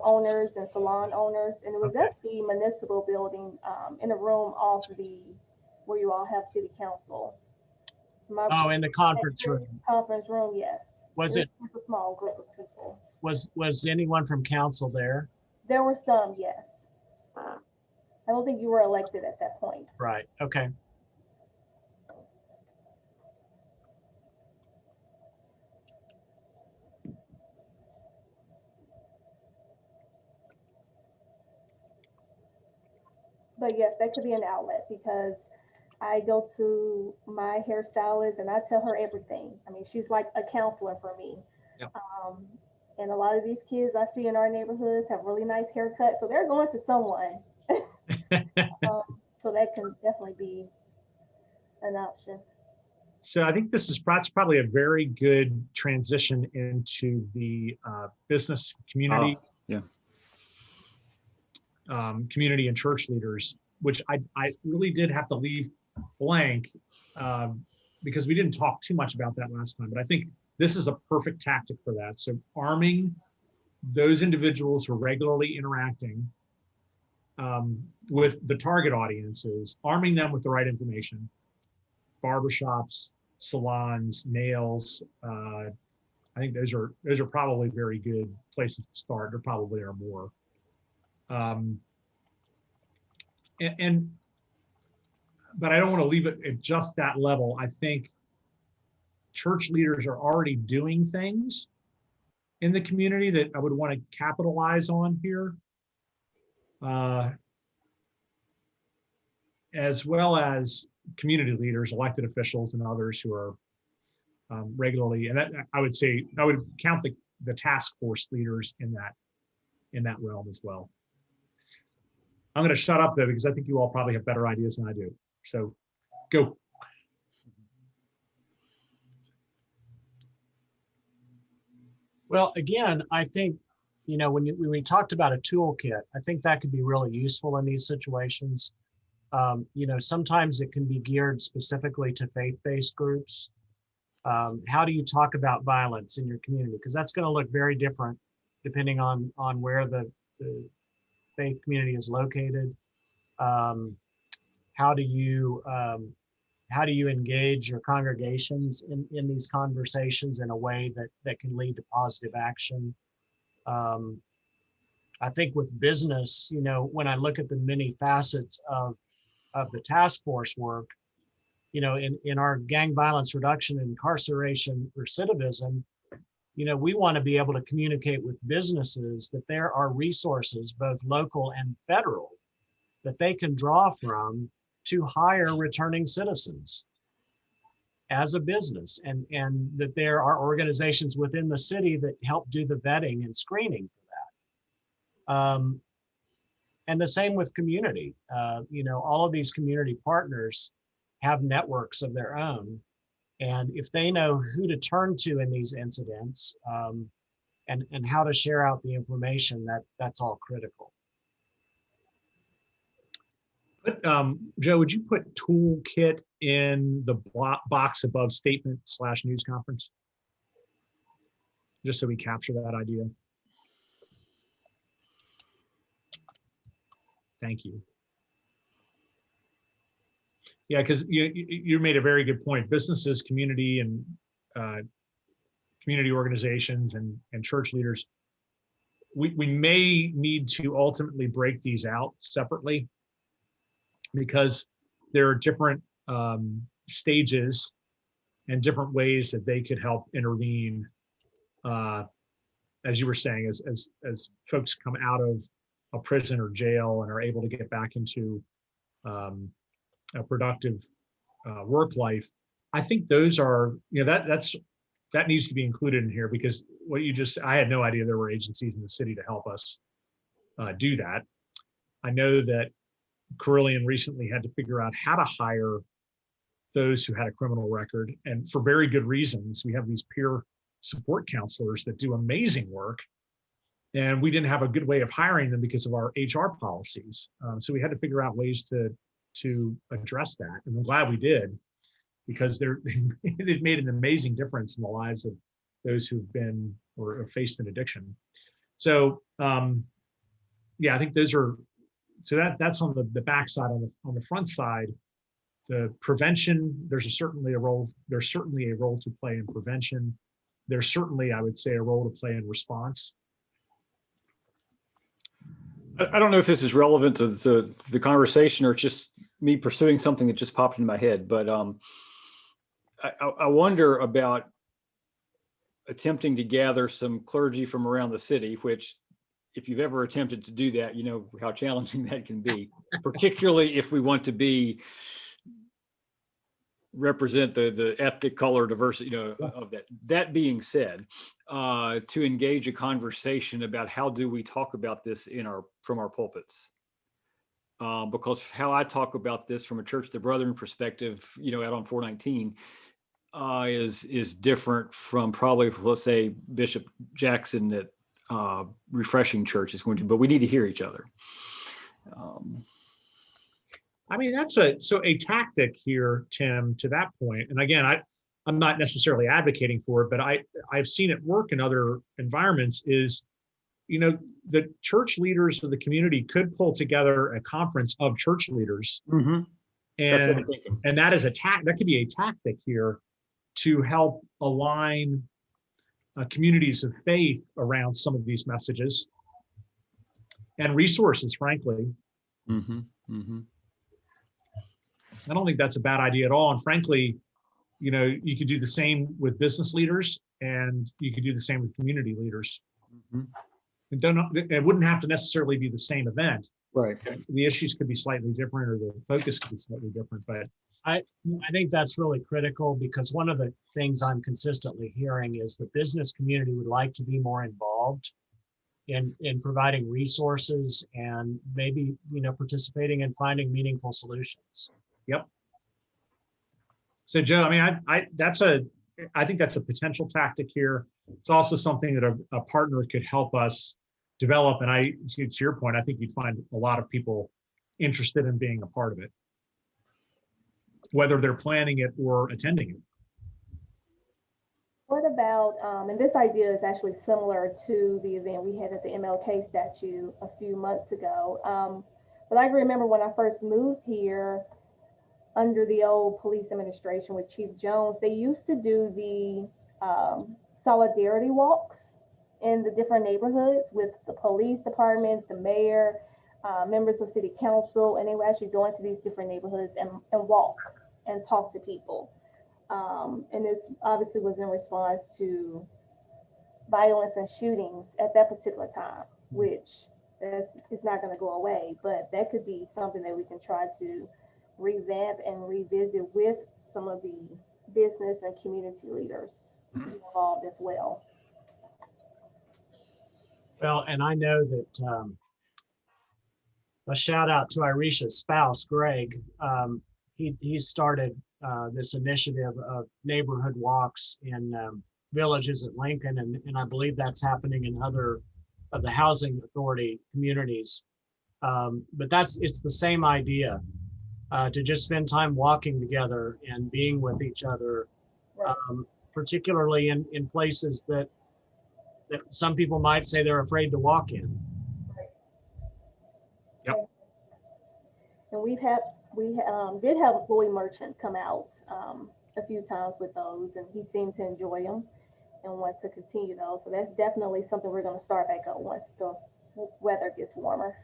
owners and salon owners. And it was at the municipal building in a room off where you all have city council My Oh, in the conference room. conference room, yes. Was it, was a small group of people? was anyone from council there? There were some, yes. I don't think you were elected at that point. Right, okay. But yes, that could be an outlet because I go to my hairstylist and I tell her everything. I mean, she's like a counselor for me. Yep. And a lot of these kids I see in our neighborhoods have really nice haircuts, so they're going to someone. So that can definitely be an option. So I think this is probably a very good transition into the business community. Community and church leaders, which I really did have to leave blank because we didn't talk too much about that last time, but I think this is a perfect tactic for that. So arming those individuals who are regularly interacting with the target audiences, arming them with the right information, barbershops, salons, nails. I think those are probably very good places to start. There probably are more. But I don't want to leave it at just that level. I think church leaders are already doing things in the community that I would want to capitalize on here, as well as community leaders, elected officials, and others who are regularly. And that, I would say I would count the task force leaders in that realm as well. I'm going to shut up though, because I think you all probably have better ideas than I do. So go. Well, again, I think, when we talked about a toolkit, I think that could be really useful in these situations. Sometimes it can be geared specifically to faith-based groups. How do you talk about violence in your community? Because that's going to look very different depending on where the faith community is located. How do you engage your congregations in these conversations in a way that can lead to positive action? I think with business, when I look at the many facets of the task force work, in our gang violence reduction and incarceration recidivism, we want to be able to communicate with businesses that there are resources, both local and federal, that they can draw from to hire returning citizens as a business, and that there are organizations within the city that help do the vetting and screening for that. And the same with community. All of these community partners have networks of their own. And if they know who to turn to in these incidents and how to share out the information, that's all critical. But Joe, would you put toolkit in the box above statement/news conference? Just so we capture that idea. Thank you. Yeah, because you made a very good point. Businesses, community, and community organizations and church leaders, we may need to ultimately break these out separately because there are different stages and different ways that they could help intervene. As you were saying, as folks come out of a prison or jail and are able to get back into a productive work life, I think those are, that needs to be included in here, because I had no idea there were agencies in the city to help us do that. I know that Carillion recently had to figure out how to hire those who had a criminal record, and for very good reasons. We have these peer support counselors that do amazing work, and we didn't have a good way of hiring them because of our HR policies. So we had to figure out ways to address that, and I'm glad we did, because they've made an amazing difference in the lives of those who've been or have faced an addiction. So yeah, I think those are, so that's on the back side. On the front side, the prevention, there's certainly a role to play in prevention. There's certainly, I would say, a role to play in response. I don't know if this is relevant to the conversation or it's just me pursuing something that just popped into my head, but I wonder about attempting to gather some clergy from around the city, which if you've ever attempted to do that, you know how challenging that can be, particularly if we want to represent the ethnic, color, diversity, you know, of that. That being said, to engage a conversation about how do we talk about this from our pulpits. Because how I talk about this from a Church of the Brethren perspective, you know, out on 419, is different from probably, let's say, Bishop Jackson at Refreshing Church is going to, but we need to hear each other. I mean, that's a tactic here, Tim, to that point. And again, I'm not necessarily advocating for it, but I've seen it work in other environments is, you know, the church leaders of the community could pull together a conference of church leaders. Mm-hmm. And that is that could be a tactic here to help align communities of faith around some of these messages and resources, frankly. Mm-hmm. Mm-hmm. I don't think that's a bad idea at all. And frankly, you know, you could do the same with business leaders and you could do the same with community leaders. Mm-hmm. It wouldn't have to necessarily be the same event. Right. The issues could be slightly different or the focus could be slightly different, but I think that's really critical because one of the things I'm consistently hearing is the business community would like to be more involved in providing resources and maybe, you know, participating in finding meaningful solutions. Yep. So Joe, I mean, I think that's a potential tactic here. It's also something that a partner could help us develop. And to your point, I think you'd find a lot of people interested in being a part of it, whether they're planning it or attending it. What about, and this idea is actually similar to the event we had at the MLK statue a few months ago. But I remember when I first moved here under the old police administration with Chief Jones, they used to do the solidarity walks in the different neighborhoods with the police department, the mayor, members of city council, and they would actually go into these different neighborhoods and walk and talk to people. And this obviously was in response to violence and shootings at that particular time, which is not going to go away, but that could be something that we can try to revamp and revisit with some of the business and community leaders to be involved as well. Well, and I know that a shout out to Irisha's spouse, Greg. He started this initiative of neighborhood walks in villages at Lincoln, and I believe that's happening in other of the housing authority communities. But it's the same idea, to just spend time walking together and being with each other, Right. particularly in places that some people might say they're afraid to walk in. Yep. And we did have Lloyd Merchant come out a few times with those, and he seemed to enjoy them and want to continue those. So that's definitely something we're going to start back up once the weather gets warmer.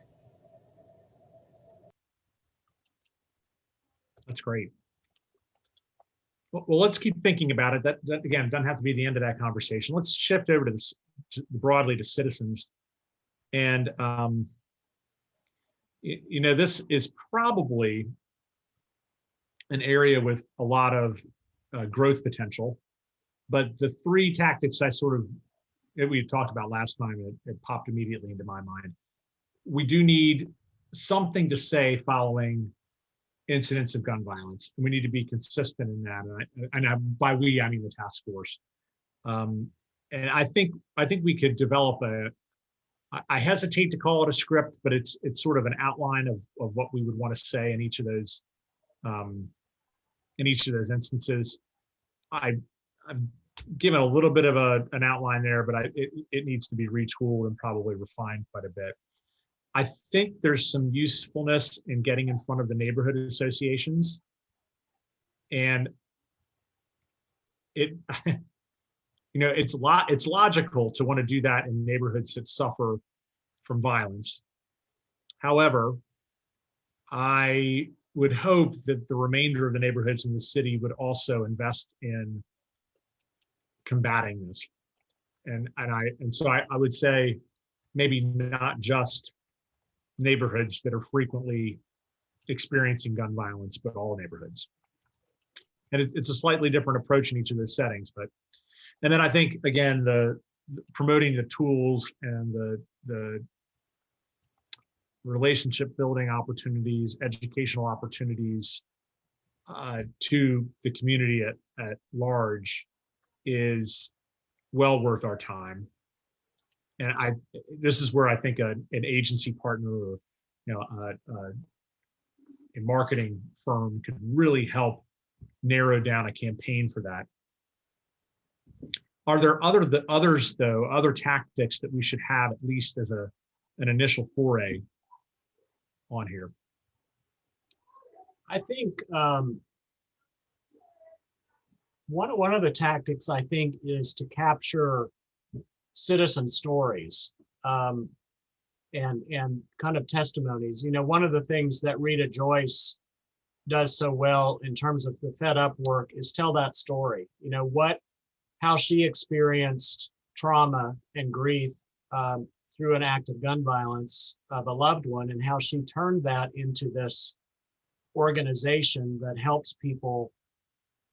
That's great. Well, let's keep thinking about it. That again, doesn't have to be the end of that conversation. Let's shift over to broadly to citizens. And, you know, this is probably an area with a lot of growth potential, but the three tactics that we talked about last time, it popped immediately into my mind. We do need something to say following incidents of gun violence. And we need to be consistent in that. And by we, I mean the task force. And I think we could develop I hesitate to call it a script, but it's sort of an outline of what we would want to say in each of those instances. I've given a little bit of an outline there, but it needs to be retooled and probably refined quite a bit. I think there's some usefulness in getting in front of the neighborhood associations And it, it's logical to want to do that in neighborhoods that suffer from violence. However, I would hope that the remainder of the neighborhoods in the city would also invest in combating this. And so I would say maybe not just neighborhoods that are frequently experiencing gun violence, but all neighborhoods. And it's a slightly different approach in each of those settings. And then I think, again, the promoting the tools and the relationship building opportunities, educational opportunities to the community at large is well worth our time. And this is where I think an agency partner or a marketing firm could really help narrow down a campaign for that. Are there other tactics that we should have at least as an initial foray on here? I think one of the tactics I think is to capture citizen stories and kind of testimonies. One of the things that Rita Joyce does so well in terms of the Fed Up work is tell that story. How she experienced trauma and grief through an act of gun violence of a loved one, and how she turned that into this organization that helps people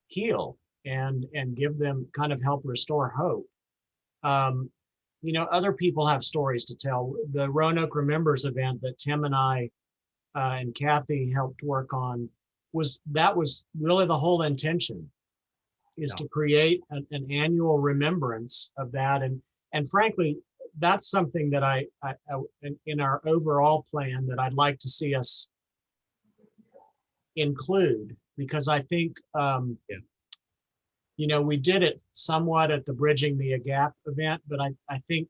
heal and give them kind of help restore hope. Other people have stories to tell. The Roanoke Remembers event that Tim and I and Kathy helped work on was really the whole intention, is to create an annual remembrance of that. And frankly, that's something that I in our overall plan that I'd like to see us include, because I think we did it somewhat at the Bridging the Gap event, but I think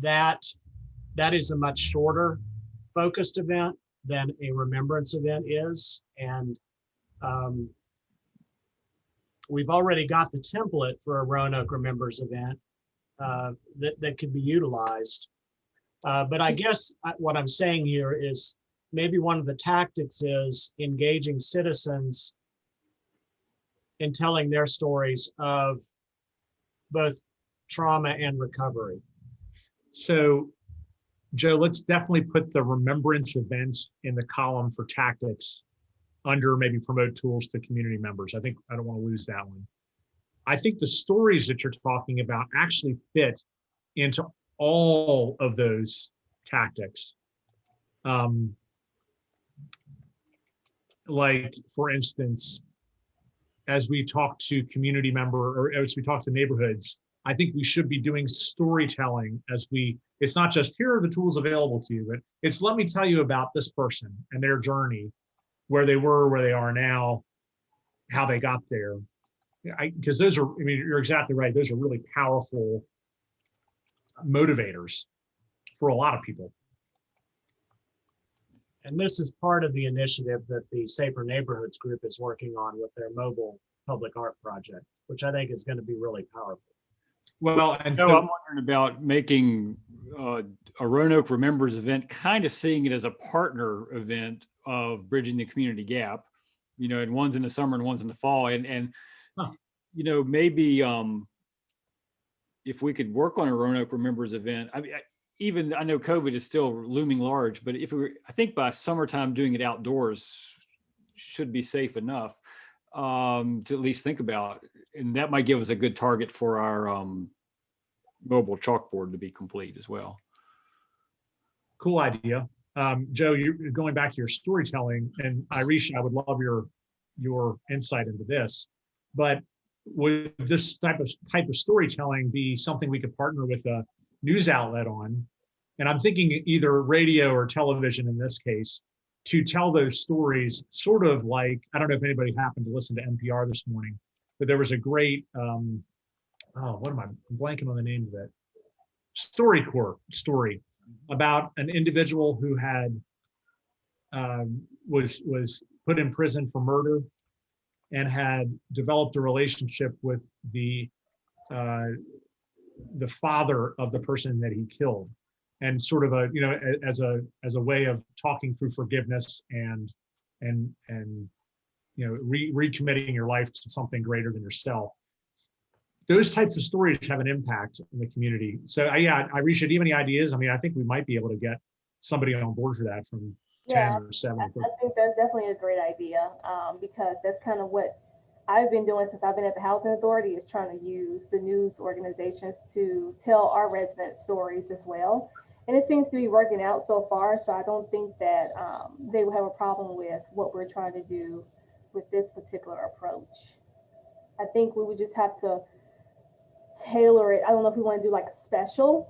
that is a much shorter focused event than a remembrance event is. And we've already got the template for a Roanoke Remembers event that could be utilized. But I guess what I'm saying here is maybe one of the tactics is engaging citizens in telling their stories of both trauma and recovery. So, Joe, let's definitely put the remembrance event in the column for tactics under maybe promote tools to community members. I don't want to lose that one. I think the stories that you're talking about actually fit into all of those tactics. Like, for instance, as we talk to community member or as we talk to neighborhoods, I think we should be doing storytelling it's not just here are the tools available to you, but it's let me tell you about this person and their journey, where they were, where they are now, how they got there. Because those are, you're exactly right. Those are really powerful motivators for a lot of people. And this is part of the initiative that the Safer Neighborhoods group is working on with their mobile public art project, which I think is going to be really powerful. Well, and so I'm wondering about making a Roanoke Remembers event, kind of seeing it as a partner event of Bridging the Community Gap, and one's in the summer and one's in the fall. And maybe if we could work on a Roanoke Remembers event, I know COVID is still looming large, but I think by summertime doing it outdoors should be safe enough to at least think about, and that might give us a good target for our mobile chalkboard to be complete as well. Cool idea. Joe, you're going back to your storytelling, and Irisha, I would love your insight into this, but would this type of storytelling be something we could partner with a news outlet on? And I'm thinking either radio or television in this case, to tell those stories, sort of like, I don't know if anybody happened to listen to NPR this morning, but there was a great, I'm blanking on the name of it, StoryCorps story about an individual who had was put in prison for murder, and had developed a relationship with the father of the person that he killed, and sort of as a way of talking through forgiveness and recommitting your life to something greater than yourself. Those types of stories have an impact in the community. So yeah, Irisha, do you have any ideas? I mean, I think we might be able to get somebody on board for that from 10 Yeah, or 7. I think that's definitely a great idea, because that's kind of what I've been doing since I've been at the Housing Authority, is trying to use the news organizations to tell our residents stories as well. And it seems to be working out so far. So I don't think that they will have a problem with what we're trying to do with this particular approach. I think we would just have to tailor it. I don't know if we want to do like a special,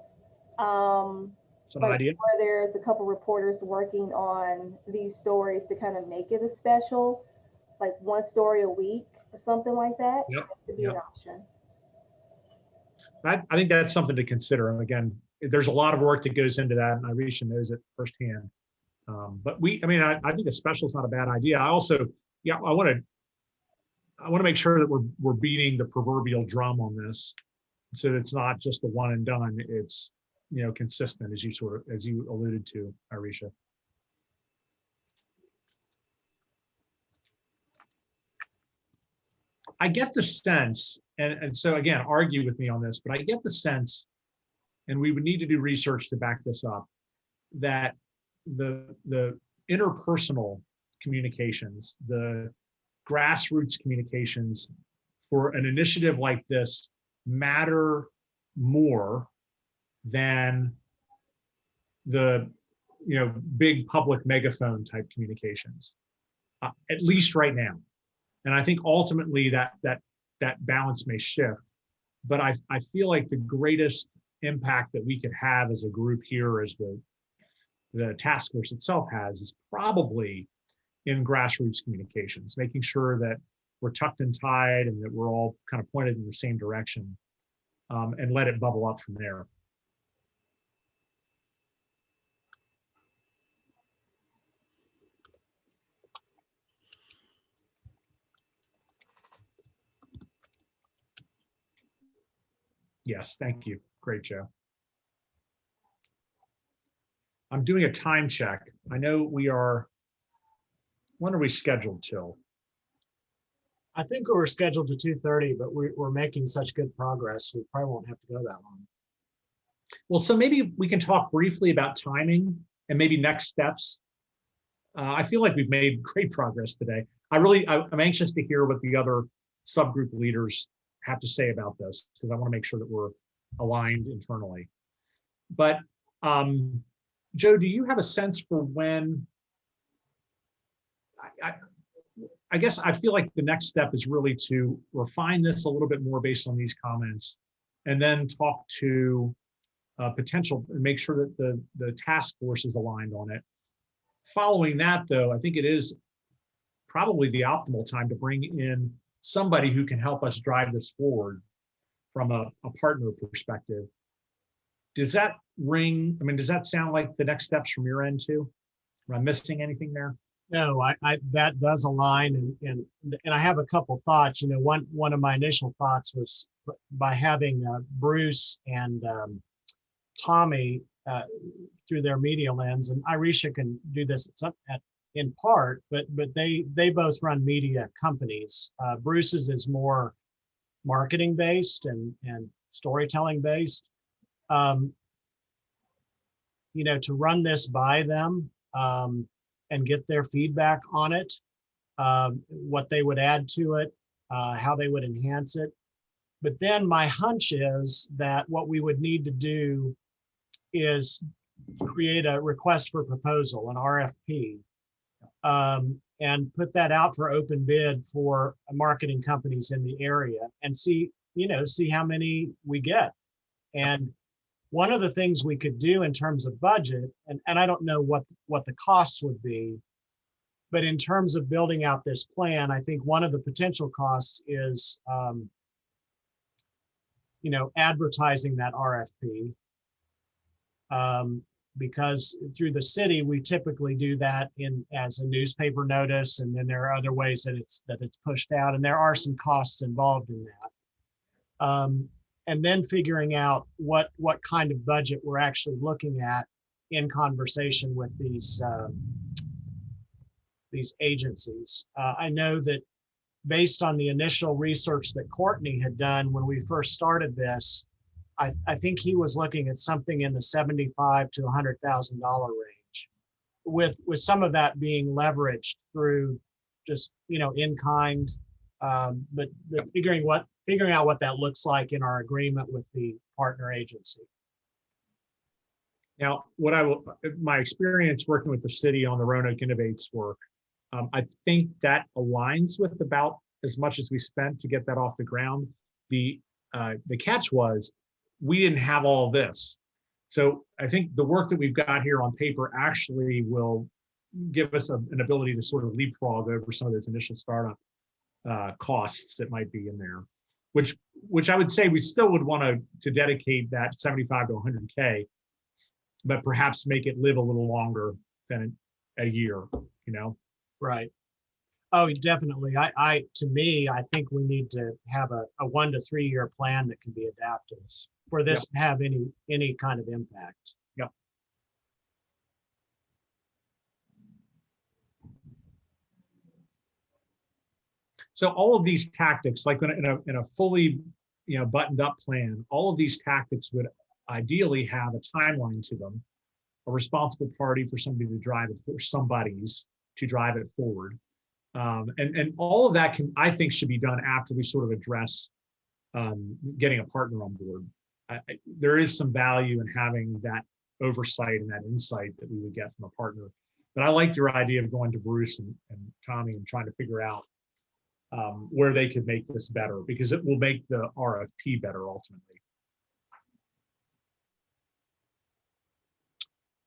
It's an like idea. where there's a couple reporters working on these stories to kind of make it a special, like one story a week or something like that. Yep. That could be Yep. an option. I think that's something to consider. And again, there's a lot of work that goes into that, and Irisha knows it firsthand. But I think a special is not a bad idea. I also, I want to make sure that we're beating the proverbial drum on this, so it's not just the one and done. It's consistent, as you alluded to, Irisha. I get the sense, and so again, argue with me on this, but I get the sense, and we would need to do research to back this up, that the interpersonal communications, the grassroots communications for an initiative like this matter more than the big public megaphone type communications, at least right now. And I think ultimately that balance may shift. But I feel like the greatest impact that we could have as a group here, as the task force itself has, is probably in grassroots communications, making sure that we're tucked and tied and that we're all kind of pointed in the same direction, and let it bubble up from there. Yes, thank you. Great, Joe. I'm doing a time check. I know when are we scheduled till? I think we were scheduled to 2:30, but we're making such good progress, we probably won't have to go that long. Well, so maybe we can talk briefly about timing and maybe next steps. I feel like we've made great progress today. I'm anxious to hear what the other subgroup leaders have to say about this, because I want to make sure that we're aligned internally. But Joe, do you have a sense for when? I guess I feel like the next step is really to refine this a little bit more based on these comments, and then talk to potential and make sure that the task force is aligned on it. Following that, though, I think it is probably the optimal time to bring in somebody who can help us drive this forward from a partner perspective. Does that does that sound like the next steps from your end too? Am I missing anything there? No, that does align, and I have a couple thoughts. One of my initial thoughts was by having Bruce and Tommy through their media lens, and Irisha can do this in part, but they both run media companies. Bruce's is more marketing based and storytelling based. To run this by them and get their feedback on it, what they would add to it, how they would enhance it. But then my hunch is that what we would need to do is create a request for proposal, an RFP, and put that out for open bid for marketing companies in the area, and see how many we get. And one of the things we could do in terms of budget, and I don't know what the costs would be, but in terms of building out this plan, I think one of the potential costs is advertising that RFP, because through the city, we typically do that as a newspaper notice, and then there are other ways that it's pushed out, and there are some costs involved in that. And then figuring out what kind of budget we're actually looking at in conversation with these agencies. I know that based on the initial research that Courtney had done when we first started this, I think he was looking at something in the $75,000 to $100,000 range, with some of that being leveraged through just, in kind, but figuring out what that looks like in our agreement with the partner agency. Now, my experience working with the city on the Roanoke Innovates work, I think that aligns with about as much as we spent to get that off the ground. The catch was we didn't have all of this. So I think the work that we've got here on paper actually will give us an ability to sort of leapfrog over some of those initial startup costs that might be in there, which I would say we still would want to dedicate that 75 to 100K, but perhaps make it live a little longer than a year, Right. Oh, definitely. To me, I think we need to have a 1 to 3 year plan that can be adapted for this to have any kind of impact. Yep. So all of these tactics, like in a fully buttoned up plan, all of these tactics would ideally have a timeline to them, a responsible party for somebody to drive it, for somebody's to drive it forward. And all of that I think should be done after we sort of address getting a partner on board. There is some value in having that oversight and that insight that we would get from a partner. But I like your idea of going to Bruce and Tommy and trying to figure out where they could make this better, because it will make the RFP better ultimately.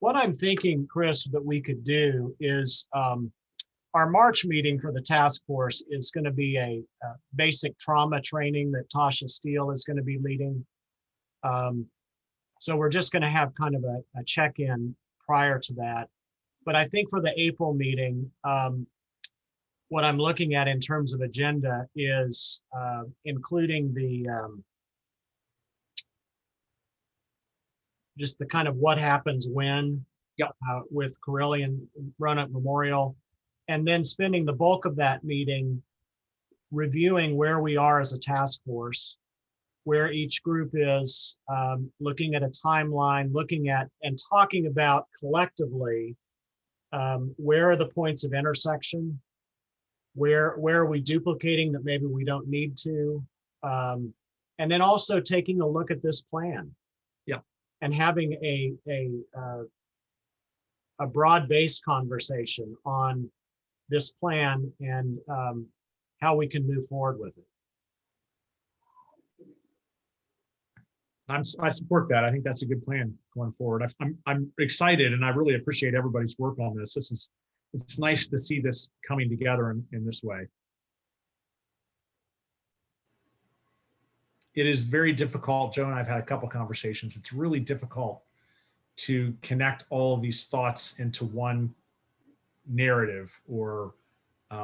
What I'm thinking, Chris, that we could do is our March meeting for the task force is going to be a basic trauma training that Tasha Steele is going to be leading. So we're just going to have kind of a check-in prior to that. But I think for the April meeting, what I'm looking at in terms of agenda is including just the kind of what happens when with Carillion Roanoke Memorial, and then spending the bulk of that meeting reviewing where we are as a task force, where each group is, looking at a timeline, looking at and talking about collectively where are the points of intersection, where are we duplicating that maybe we don't need to, and then also taking a look at this plan. And having a broad-based conversation on this plan and how we can move forward with it. I support that. I think that's a good plan going forward. I'm excited, and I really appreciate everybody's work on this. It's nice to see this coming together in this way. It is very difficult. Joe and I've had a couple conversations. It's really difficult to connect all of these thoughts into one narrative or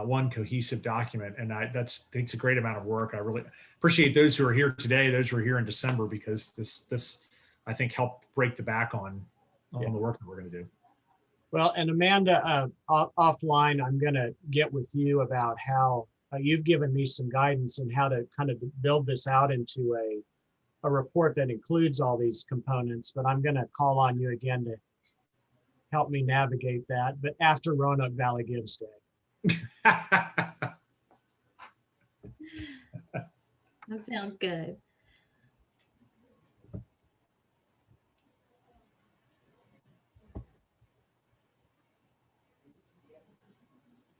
one cohesive document. And that takes a great amount of work. I really appreciate those who are here today, those who are here in December, because this I think helped break the back on the work that we're going to do. Well, and Amanda, offline, I'm going to get with you about how you've given me some guidance on how to kind of build this out into a report that includes all these components, but I'm going to call on you again to help me navigate that, but after Roanoke Valley Gives Day. That sounds good.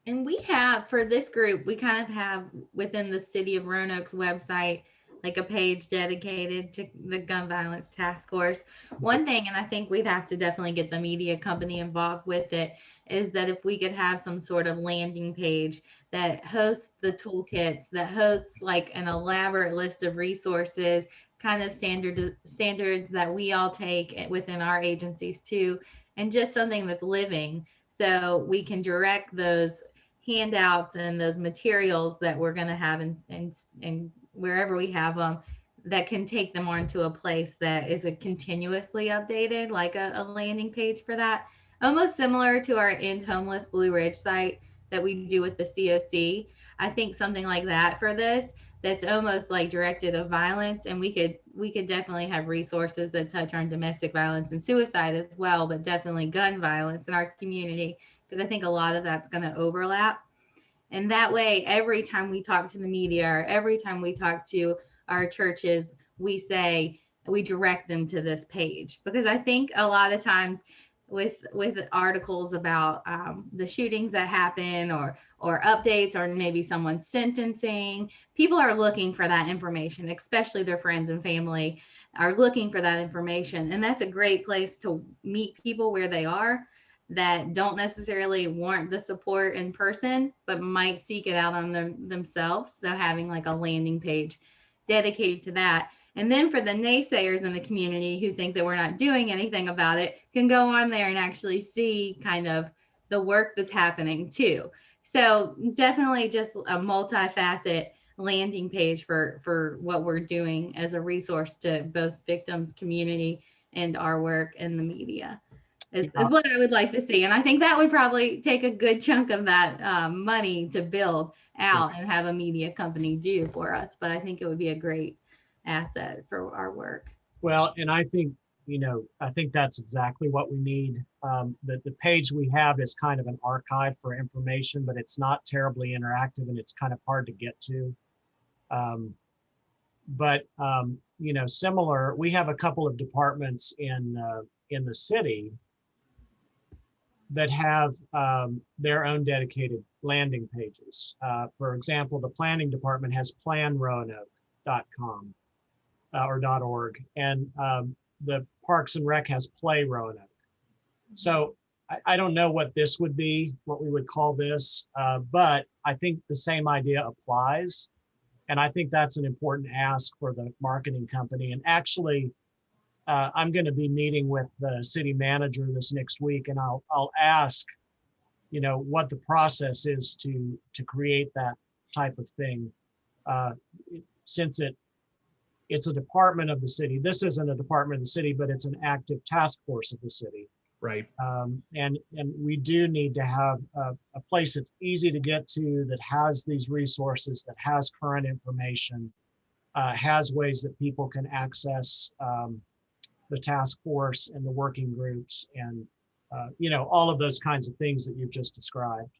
And we have, for this group, we kind of have within the City of Roanoke's website like a page dedicated to the gun violence task force. One thing, and I think we'd have to definitely get the media company involved with it, is that if we could have some sort of landing page that hosts the toolkits, that hosts like an elaborate list of resources, kind of standards that we all take within our agencies too, and just something that's living, so we can direct those handouts and those materials that we're going to have and wherever we have them, that can take them onto a place that is a continuously updated, like a landing page for that, almost similar to our End Homeless Blue Ridge site that we do with the COC. I think something like that for this, that's almost like directed of violence, and we could definitely have resources that touch on domestic violence and suicide as well, but definitely gun violence in our community, because I think a lot of that's going to overlap. And that way, every time we talk to the media or every time we talk to our churches, we direct them to this page, because I think a lot of times with articles about the shootings that happen or updates or maybe someone's sentencing, people are looking for that information, especially their friends and family are looking for that information. And that's a great place to meet people where they are, that don't necessarily want the support in person, but might seek it out on themselves. So having like a landing page dedicated to that. And then for the naysayers in the community who think that we're not doing anything about it, can go on there and actually see kind of the work that's happening too. So definitely just a multifaceted landing page for what we're doing as a resource to both victims, community, and our work in the media. Is what I would like to see. And I think that would probably take a good chunk of that money to build out and have a media company do for us. But I think it would be a great asset for our work. Well, and I think, I think that's exactly what we need. The page we have is kind of an archive for information, but it's not terribly interactive and it's kind of hard to get to. Similar, we have a couple of departments in the city that have their own dedicated landing pages. For example, the planning department has planroanoke.com or .org, and the Parks and Rec has Play Roanoke. So I don't know what this would be, what we would call this, but I think the same idea applies. And I think that's an important ask for the marketing company. And actually, I'm going to be meeting with the city manager this next week, and I'll ask, what the process is to create that type of thing. Since it's a department of the city. This isn't a department of the city, but it's an active task force of the city. Right. And we do need to have a place that's easy to get to, that has these resources, that has current information, has ways that people can access the task force and the working groups and, all of those kinds of things that you've just described.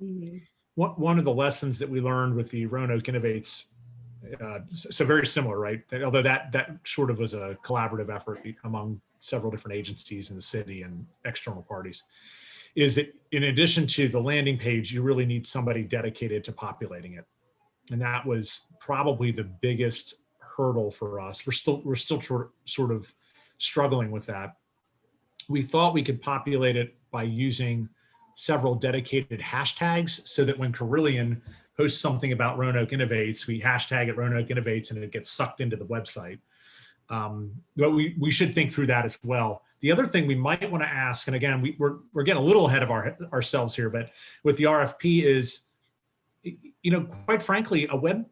Mm-hmm. One of the lessons that we learned with the Roanoke Innovates, so very similar, right? Although that sort of was a collaborative effort among several different agencies in the city and external parties, is that in addition to the landing page, you really need somebody dedicated to populating it. And that was probably the biggest hurdle for us. We're still sort of struggling with that. We thought we could populate it by using several dedicated hashtags, so that when Carillion posts something about Roanoke Innovates, we hashtag it Roanoke Innovates and it gets sucked into the website. But we should think through that as well. The other thing we might want to ask, and again, we're getting a little ahead of ourselves here, but with the RFP is, quite frankly, a web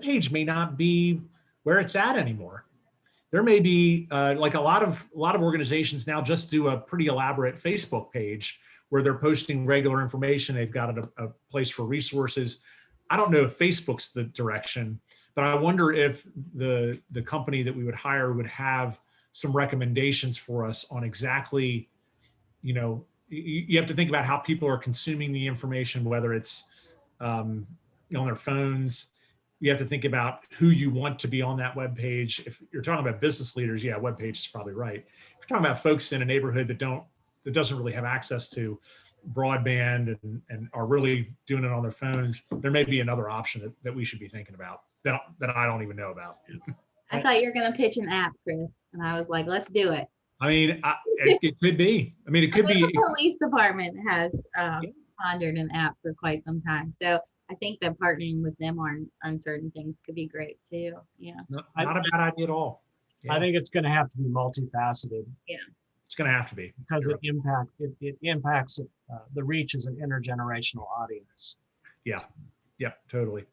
page may not be where it's at anymore. There may be like a lot of organizations now just do a pretty elaborate Facebook page where they're posting regular information. They've got a place for resources. I don't know if Facebook's the direction, but I wonder if the company that we would hire would have some recommendations for us on exactly, you have to think about how people are consuming the information, whether it's on their phones. You have to think about who you want to be on that web page. If you're talking about business leaders, yeah, web page is probably right. If you're talking about folks in a neighborhood that doesn't really have access to broadband and are really doing it on their phones, there may be another option that we should be thinking about. that I don't even know about. I thought you were gonna pitch an app, Chris, and I was like, let's do it. I mean, it could be. I mean, it I could know be. the police department has pondered an app for quite some time, so I think that partnering with them on certain things could be great too. Yeah, Not a bad idea at all. Yeah, I think it's going to have to be multifaceted it's going to have to be. because it impacts the reach as an intergenerational audience. Yeah, totally.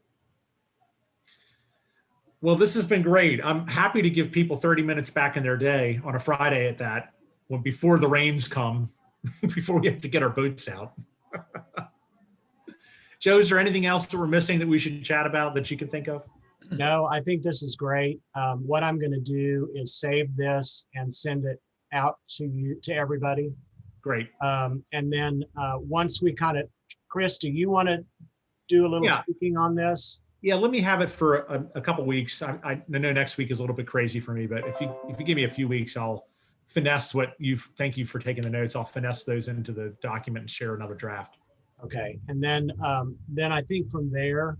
Well, this has been great. I'm happy to give people 30 minutes back in their day on a Friday at that, when before the rains come, before we have to get our boats out. Joe, is there anything else that we're missing that we should chat about that you can think of? No, I think this is great. What I'm going to do is save this and send it out to everybody. Great. And then once we kind of, Chris, do you want to do a little tweaking on this? Yeah, let me have it for a couple weeks. I know next week is a little bit crazy for me, but if you give me a few weeks, I'll finesse thank you for taking the notes. I'll finesse those into the document and share another draft. Okay, and then I think from there,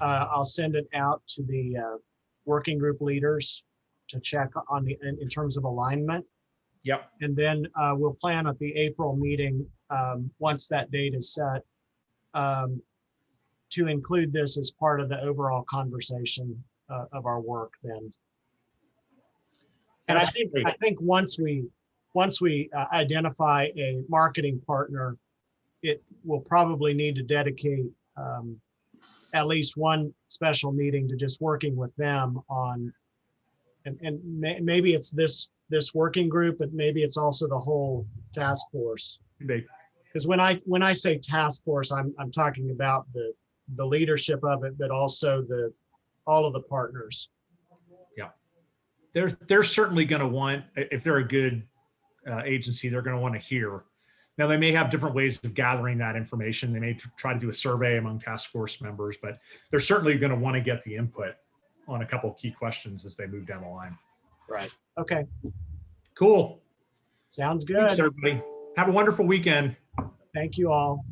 I'll send it out to the working group leaders to check on in terms of alignment. Yep. And then we'll plan at the April meeting, once that date is set, to include this as part of the overall conversation of our work then. And I think once we identify a marketing partner, it will probably need to dedicate at least one special meeting to just working with them on, and maybe it's this working group, but maybe it's also the whole task force. Because when I say task force, I'm talking about the leadership of it, but also all of the partners. Yeah, they're certainly going to want, if they're a good agency, they're going to want to hear. Now, they may have different ways of gathering that information. They may try to do a survey among task force members, but they're certainly going to want to get the input on a couple of key questions as they move down the line. Right. Okay. Cool. Sounds Thanks, good. everybody. Have a wonderful weekend. Thank you all.